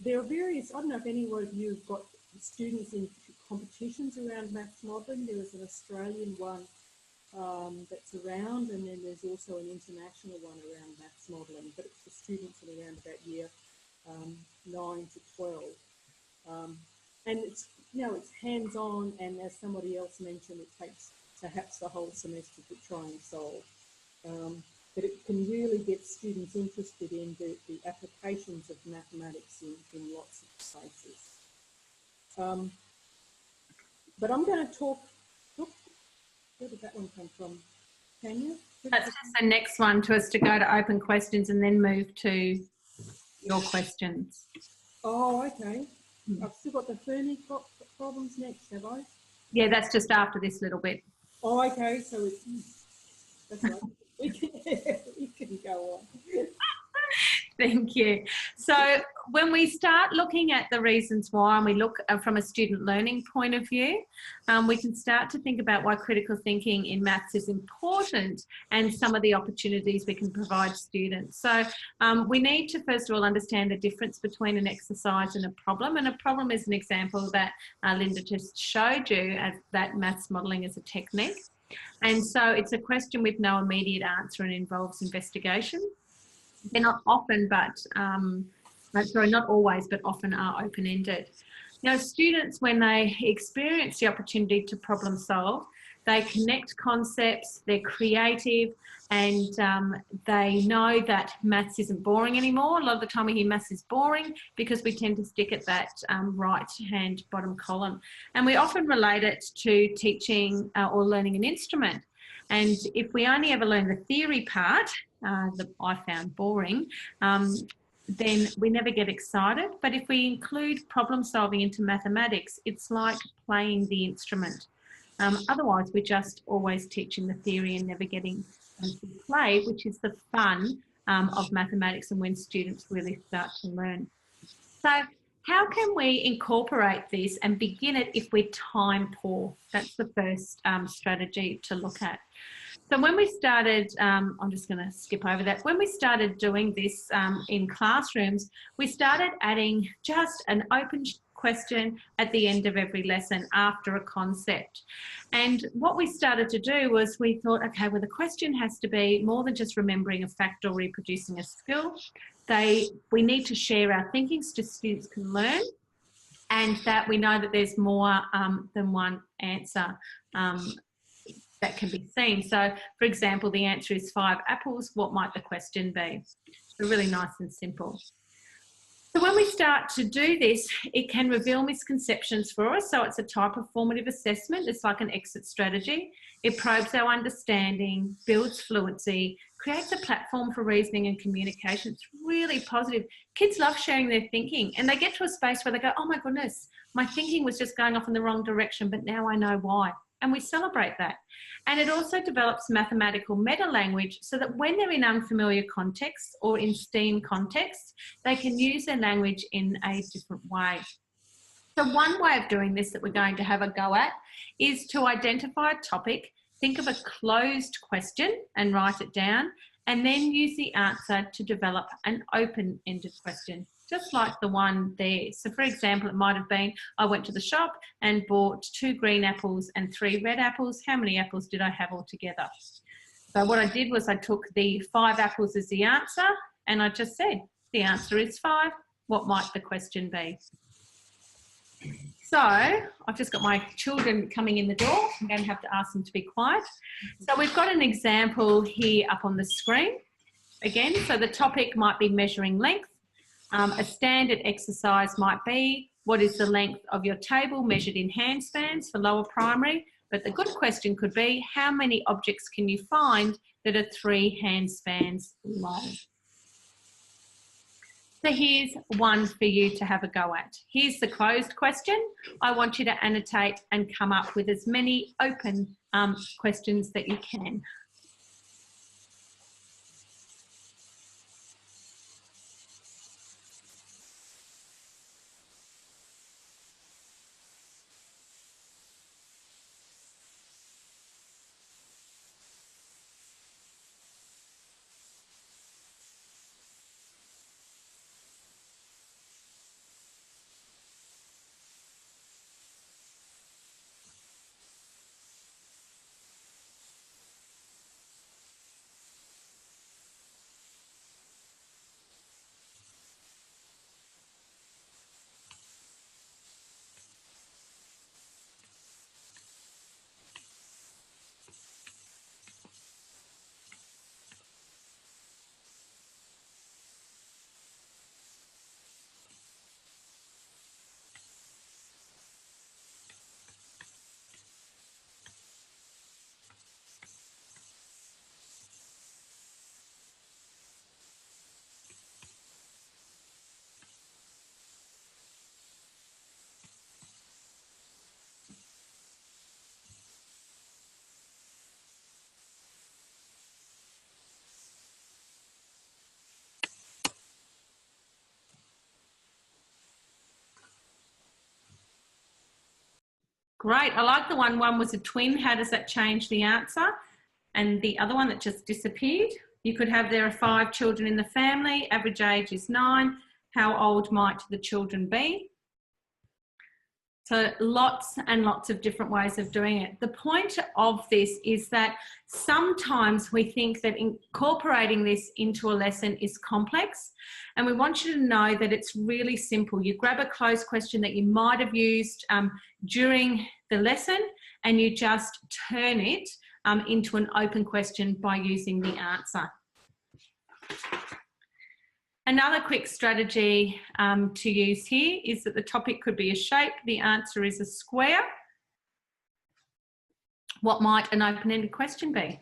there are various, I don't know if any of you have got students in competitions around maths modelling. There is an Australian one that's around, and then there's also an international one around maths modelling, but it's for students in around about year 9 to 12. And it's, it's hands-on, and as somebody else mentioned, it takes perhaps the whole semester to try and solve. But it can really get students interested in the applications of mathematics in lots of places. But I'm going to talk, where did that one come from? Tanya? That's just the next one to us to go to open questions and then move to your questions. Oh, okay. I've still got the Fermi problems next, have I? Yeah, that's just after this little bit. Oh, okay. So that's right. We can go on. Thank you. So when we start looking at the reasons why, and we look from a student learning point of view, we can start to think about why critical thinking in maths is important and some of the opportunities we can provide students. So we need to first of all understand the difference between an exercise and a problem. And a problem is an example that Linda just showed you, as that maths modelling is a technique. And so it's a question with no immediate answer and involves investigation. They're not often, but sorry, not always, but often are open-ended. Now, students, when they experience the opportunity to problem solve, they connect concepts, they're creative, and they know that maths isn't boring anymore. A lot of the time we hear maths is boring because we tend to stick at that right-hand bottom column. And we often relate it to teaching or learning an instrument. And if we only ever learn the theory part, that I found boring, then we never get excited. But if we include problem solving into mathematics, it's like playing the instrument. Otherwise, we're just always teaching the theory and never getting to play, which is the fun of mathematics and when students really start to learn. So how can we incorporate this and begin it if we're time poor? That's the first strategy to look at. So when we started, I'm just going to skip over that. When we started doing this in classrooms, we started adding just an open question at the end of every lesson after a concept. And what we started to do was we thought, okay, well, the question has to be more than just remembering a fact or reproducing a skill. We need to share our thinking so students can learn, and that we know that there's more than one answer that can be seen. So, for example, the answer is 5 apples. What might the question be? So really nice and simple. So when we start to do this, it can reveal misconceptions for us. So it's a type of formative assessment. It's like an exit strategy. It probes our understanding, builds fluency, creates a platform for reasoning and communication. It's really positive. Kids love sharing their thinking, and they get to a space where they go, oh my goodness, my thinking was just going off in the wrong direction, but now I know why. And we celebrate that. And it also develops mathematical meta-language so that when they're in unfamiliar contexts or in STEAM contexts, they can use their language in a different way. So one way of doing this that we're going to have a go at is to identify a topic, think of a closed question and write it down, and then use the answer to develop an open-ended question, just like the one there. So for example, it might have been, I went to the shop and bought 2 green apples and 3 red apples. How many apples did I have altogether? So what I did was I took the 5 apples as the answer, and I just said, the answer is 5. What might the question be? So I've just got my children coming in the door. I'm going to have to ask them to be quiet. So we've got an example here up on the screen. Again, so the topic might be measuring length. A standard exercise might be, what is the length of your table measured in hand spans for lower primary? But the good question could be, how many objects can you find that are 3 hand spans long? So here's one for you to have a go at. Here's the closed question. I want you to annotate and come up with as many open questions that you can. Great. I like the one was a twin. How does that change the answer? And the other one that just disappeared. You could have there are 5 children in the family. Average age is 9. How old might the children be? So lots and lots of different ways of doing it. The point of this is that sometimes we think that incorporating this into a lesson is complex, and we want you to know that it's really simple. You grab a closed question that you might have used during the lesson, and you just turn it into an open question by using the answer. Another quick strategy to use here is that the topic could be a shape. The answer is a square. What might an open-ended question be?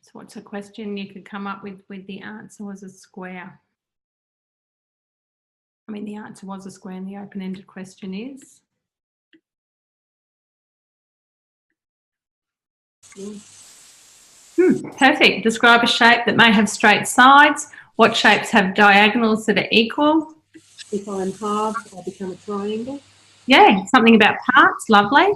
So what's a question you could come up with the answer was a square? I mean, the answer was a square and the open-ended question is? Perfect. Describe a shape that may have straight sides. What shapes have diagonals that are equal? If I'm halved, I become a triangle. Yeah, something about parts. Lovely.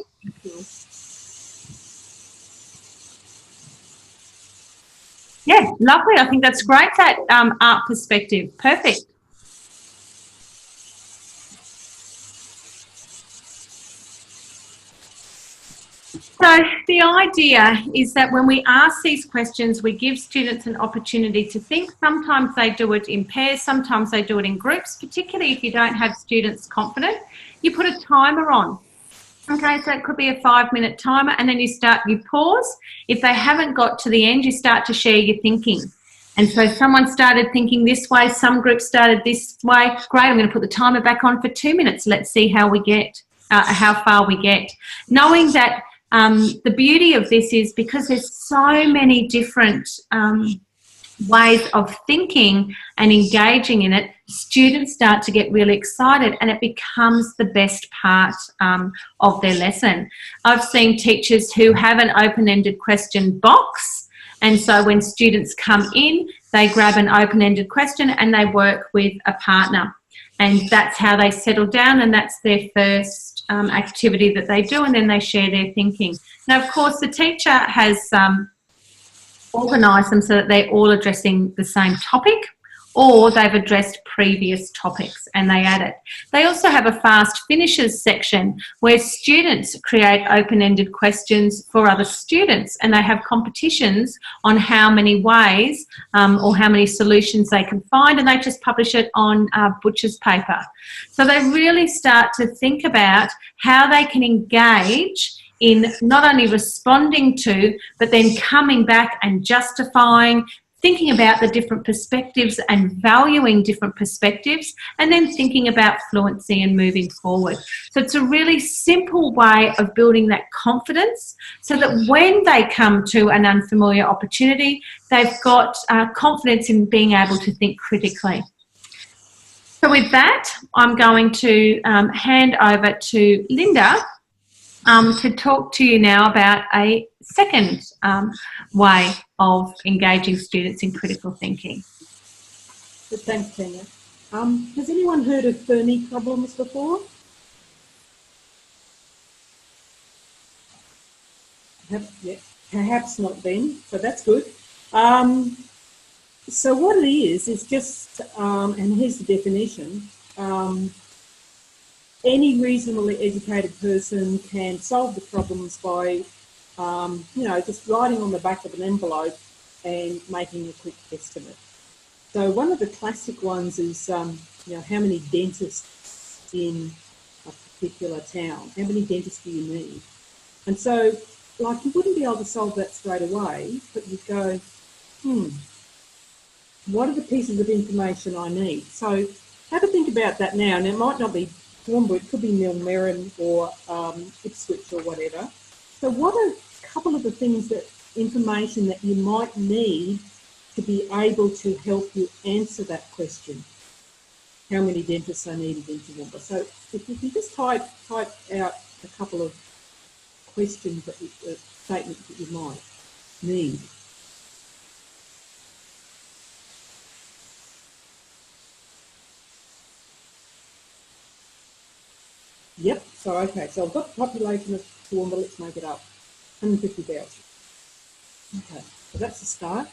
Yeah, lovely. I think that's great, that art perspective. Perfect. So the idea is that when we ask these questions, we give students an opportunity to think. Sometimes they do it in pairs, sometimes they do it in groups, particularly if you don't have students confident. You put a timer on. Okay, so it could be a 5-minute timer, and then you pause. If they haven't got to the end, you start to share your thinking. And so someone started thinking this way, some groups started this way. Great, I'm going to put the timer back on for 2 minutes. Let's see how we get, how far we get. Knowing that the beauty of this is because there's so many different ways of thinking and engaging in it, students start to get really excited and it becomes the best part of their lesson. I've seen teachers who have an open-ended question box, and so when students come in, they grab an open-ended question and they work with a partner. And that's how they settle down, and that's their first activity that they do, and then they share their thinking. Now, of course, the teacher has organised them so that they're all addressing the same topic, or they've addressed previous topics and they add it. They also have a fast finishes section where students create open-ended questions for other students, and they have competitions on how many ways or how many solutions they can find, and they just publish it on butcher's paper. So they really start to think about how they can engage in not only responding to, but then coming back and justifying, thinking about the different perspectives and valuing different perspectives, and then thinking about fluency and moving forward. So it's a really simple way of building that confidence so that when they come to an unfamiliar opportunity, they've got confidence in being able to think critically. So with that, I'm going to hand over to Linda to talk to you now about a second way of engaging students in critical thinking. Thanks, Tanya. Has anyone heard of Fermi problems before? Yeah, perhaps not then, so that's good. So what it is just, and here's the definition, any reasonably educated person can solve the problems by, just writing on the back of an envelope and making a quick estimate. So one of the classic ones is, you know, how many dentists in a particular town? How many dentists do you need? And so, like, you wouldn't be able to solve that straight away, but you'd go, what are the pieces of information I need? So have a think about that now. And it might not be Toowoomba, it could be Millmerran or Ipswich or whatever. So what are a couple of the things that information that you might need to be able to help you answer that question? How many dentists are needed in Toowoomba? So if you just type out a couple of questions, that statements that you might need. Yep, so okay, so I've got the population of Toowoomba, let's make it up, 150,000. Okay, so that's the start.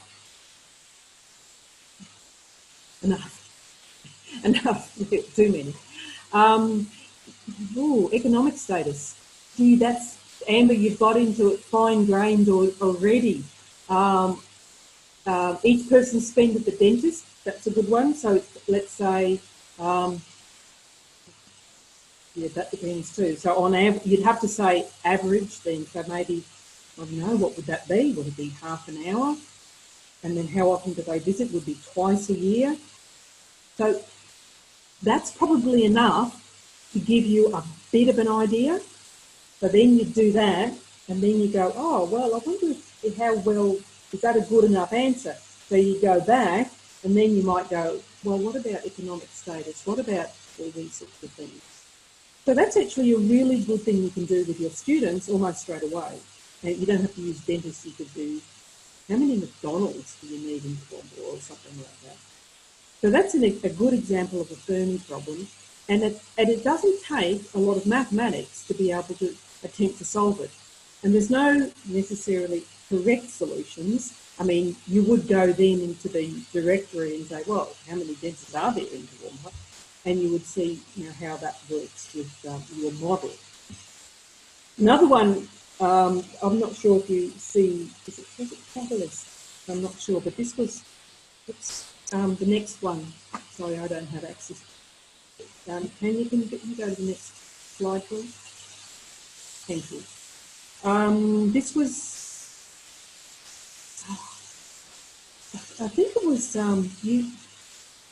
Enough, too many. Economic status. Gee, that's, Amber, you've got into it fine-grained already. Each person's spend at the dentist, that's a good one. So let's say, yeah, that depends too. So on average, you'd have to say average then. So maybe, I don't know, what would that be? Would it be half an hour? And then how often do they visit? Would be twice a year. So that's probably enough to give you a bit of an idea. So then you do that, and then you go, oh, well, I wonder how well, is that a good enough answer? So you go back, and then you might go, well, what about economic status? What about all these sorts of things? So that's actually a really good thing you can do with your students almost straight away. And you don't have to use dentists. You could do, how many McDonald's do you need in Toowoomba or something like that? So that's a good example of a Fermi problem. And it doesn't take a lot of mathematics to be able to attempt to solve it. And there's no necessarily correct solutions. I mean, you would go then into the directory and say, well, how many dentists are there in Toowoomba? And you would see, you know, how that works with your model. Another one, I'm not sure if you see, was it Catalyst? I'm not sure, but this was, the next one. Sorry, I don't have access. Can you go to the next slide, please? Thank you. This was, I think it was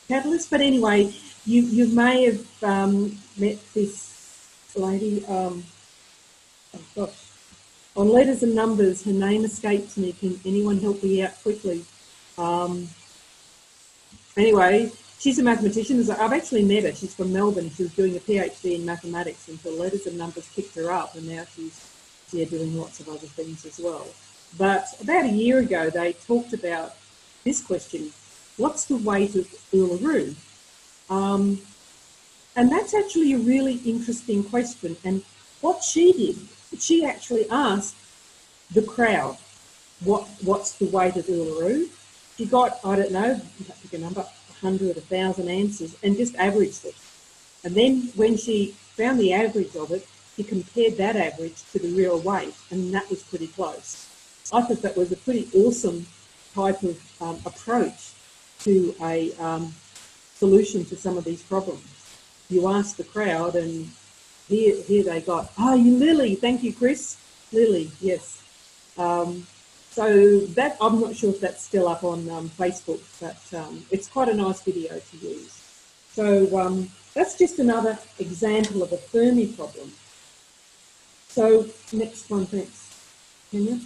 Catalyst, but anyway, you may have met this lady, oh gosh, on letters and numbers. Her name escapes me. Can anyone help me out quickly? Anyway, she's a mathematician. I've actually met her. She's from Melbourne. She was doing a PhD in mathematics until letters and numbers picked her up, and now she's doing lots of other things as well. But about a year ago, they talked about this question: what's the weight of Uluru? And that's actually a really interesting question. And what she did, she actually asked the crowd, what's the weight of Uluru? She got, I don't know, pick a number, 100, 1,000 answers, and just averaged it. And then when she found the average of it, she compared that average to the real weight, and that was pretty close. I thought that was a pretty awesome type of approach to a solution to some of these problems. You ask the crowd, and here they got, oh, you Lily, thank you, Chris. Lily, yes. So that, I'm not sure if that's still up on Facebook, but it's quite a nice video to use. So that's just another example of a Fermi problem. So next one, thanks, Kenya.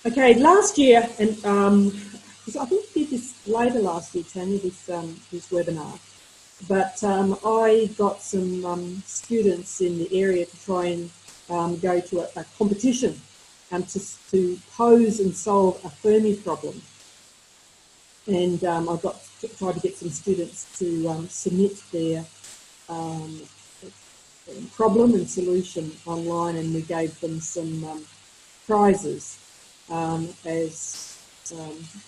Okay, last year, and I think we did this later last year, Tanya, this webinar, but I got some students in the area to try and go to a competition to pose and solve a Fermi problem. And I tried to get some students to submit their problem and solution online, and we gave them some prizes for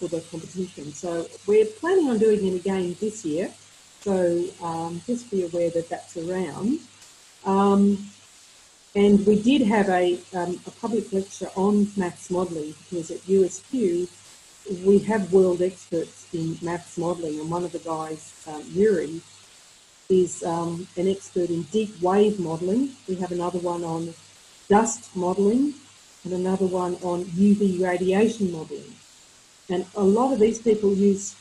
the competition. So we're planning on doing it again this year. So just be aware that that's around. And we did have a public lecture on maths modelling. It was at USQ we have world experts in maths modelling, and one of the guys, Yuri, is an expert in deep wave modelling. We have another one on dust modelling and another one on UV radiation modelling. And a lot of these people use,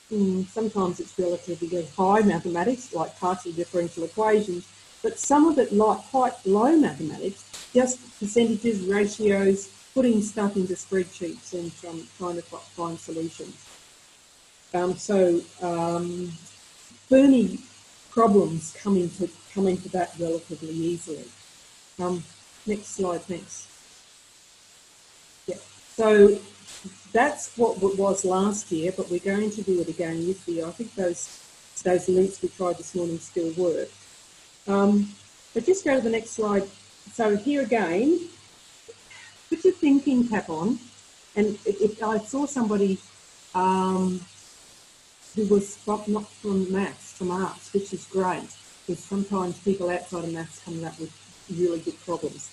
sometimes it's relatively high mathematics, like partial differential equations, but some of it like quite low mathematics, just percentages, ratios, putting stuff into spreadsheets and trying to find solutions. Fermi problems come into that relatively easily. Next slide, thanks. Yeah, so that's what it was last year, but we're going to do it again this year. I think those links we tried this morning still work. But just go to the next slide. So here again, put your thinking cap on, and if I saw somebody who was not from maths, from arts, which is great, because sometimes people outside of maths come up with really good problems.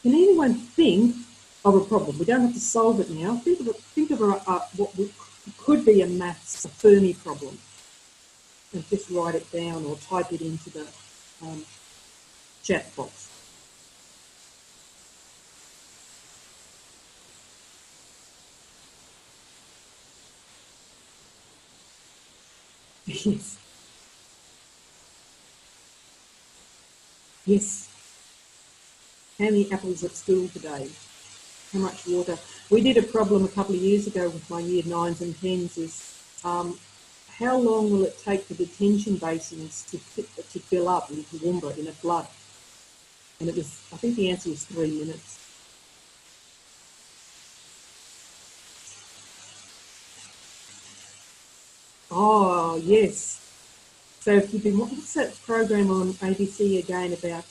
Can anyone think of a problem? We don't have to solve it now. Think of what could be a Fermi problem, and just write it down or type it into the chat box. Yes. Yes. How many apples at school today? How much water? We did a problem a couple of years ago with my year 9s and 10s is how long will it take for detention basins to fill up in Toowoomba in a flood? And it was, I think the answer was 3 minutes. Oh, yes. So if you've been, what's that program on ABC again about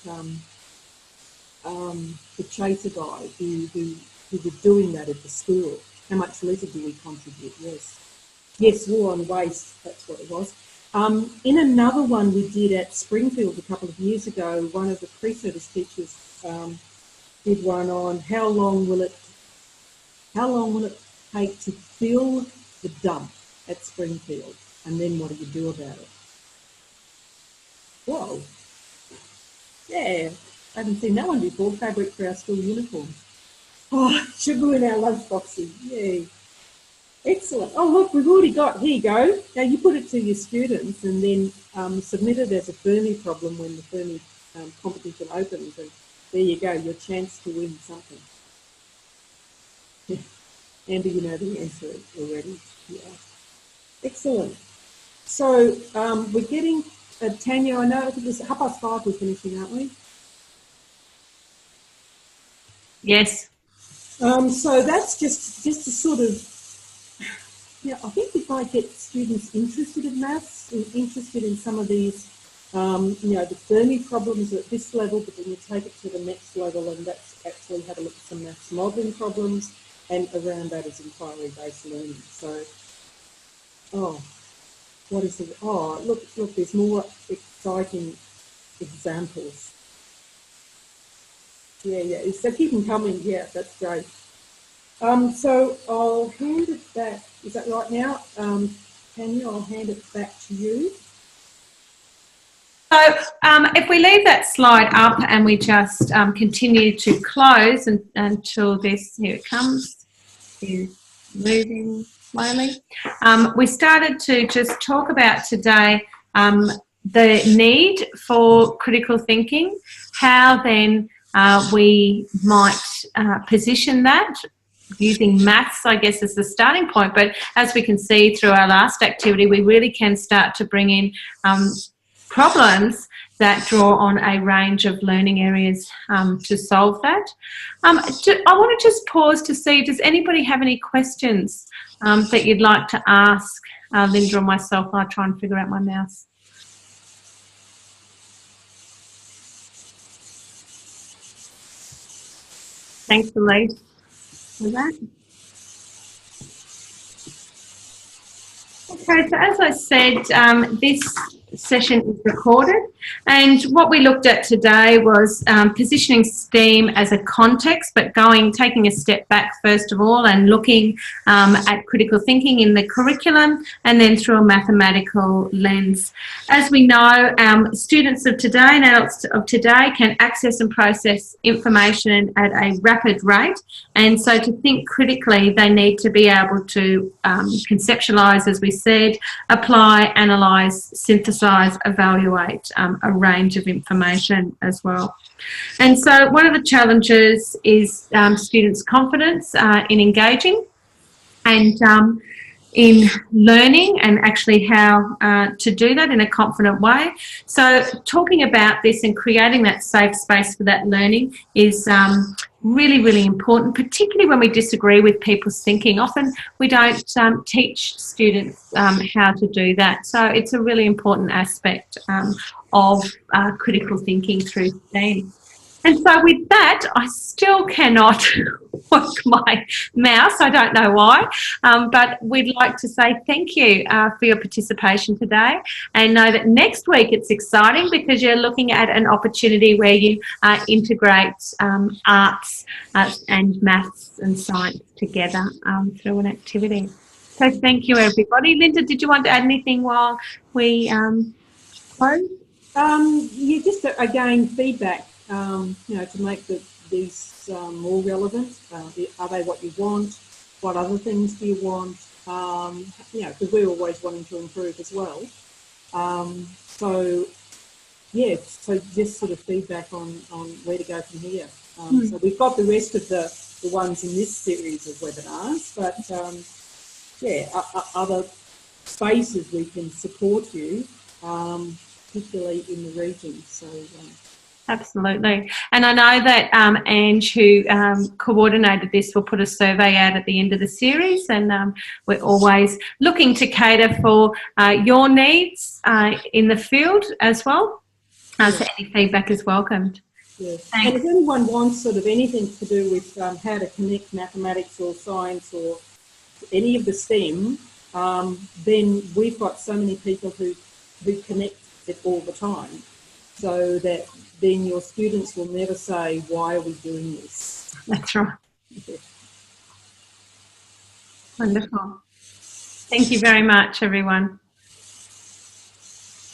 the chaser guy who was doing that at the school? How much litter do we contribute? Yes. Yes, war on waste, that's what it was. In another one we did at Springfield a couple of years ago, one of the pre-service teachers did one on how long will it take to fill the dump at Springfield, and then what do you do about it? Whoa. Yeah, I haven't seen that one before, fabric for our school uniforms. Oh, sugar in our lunch boxes, yay. Excellent. Oh, look, we've already got, here you go. Now you put it to your students and then submit it as a Fermi problem when the Fermi competition opens, and there you go, your chance to win something. Amber, you know the answer already. Yeah. Excellent. So we're getting, Tanya, I know it was 5:30 we're finishing, aren't we? Yes. So that's just to sort of, I think if I get students interested in maths, interested in some of these, the Fermi problems at this level, but then you take it to the next level, and that's actually have a look at some maths modelling problems, and around that is inquiry-based learning. So, what is it? Oh, look, there's more exciting examples. Yeah, so keep them coming. Yeah, that's great. So I'll hand it back. Is that right now? Tanya, I'll hand it back to you. So if we leave that slide up and we just continue to close until this, here it comes, is moving slowly. We started to just talk about today the need for critical thinking, how then we might position that using maths, I guess, as the starting point. But as we can see through our last activity, we really can start to bring in problems that draw on a range of learning areas to solve that. I want to just pause to see, does anybody have any questions that you'd like to ask Linda or myself? I'll try and figure out my mouse. Thanks, Elise, for that. Okay, so as I said, this session is recorded, and what we looked at today was positioning STEAM as a context, but taking a step back first of all and looking at critical thinking in the curriculum and then through a mathematical lens. As we know, students of today and adults of today can access and process information at a rapid rate, and so to think critically they need to be able to conceptualise, as we said, apply, analyse, synthesise, evaluate a range of information as well. And so one of the challenges is students' confidence in engaging and in learning, and actually how to do that in a confident way. So talking about this and creating that safe space for that learning is really, really important, particularly when we disagree with people's thinking. Often we don't teach students how to do that. So it's a really important aspect of critical thinking through STEAM. And so with that, I still cannot work my mouse. I don't know why, but we'd like to say thank you for your participation today, and know that next week it's exciting because you're looking at an opportunity where you integrate arts and maths and science together through an activity. So thank you, everybody. Linda, did you want to add anything while we close? Yeah, just again, feedback. To make these more relevant. Are they what you want? What other things do you want? Because we're always wanting to improve as well. So just sort of feedback on where to go from here. So we've got the rest of the ones in this series of webinars, but other spaces we can support you, particularly in the region. So. Absolutely. And I know that Ange, who coordinated this, will put a survey out at the end of the series, and we're always looking to cater for your needs in the field as well. So any feedback is welcomed. Yes. And if anyone wants sort of anything to do with how to connect mathematics or science or any of the STEM, then we've got so many people who connect it all the time, so that then your students will never say, why are we doing this? That's right. Wonderful. Thank you very much, everyone.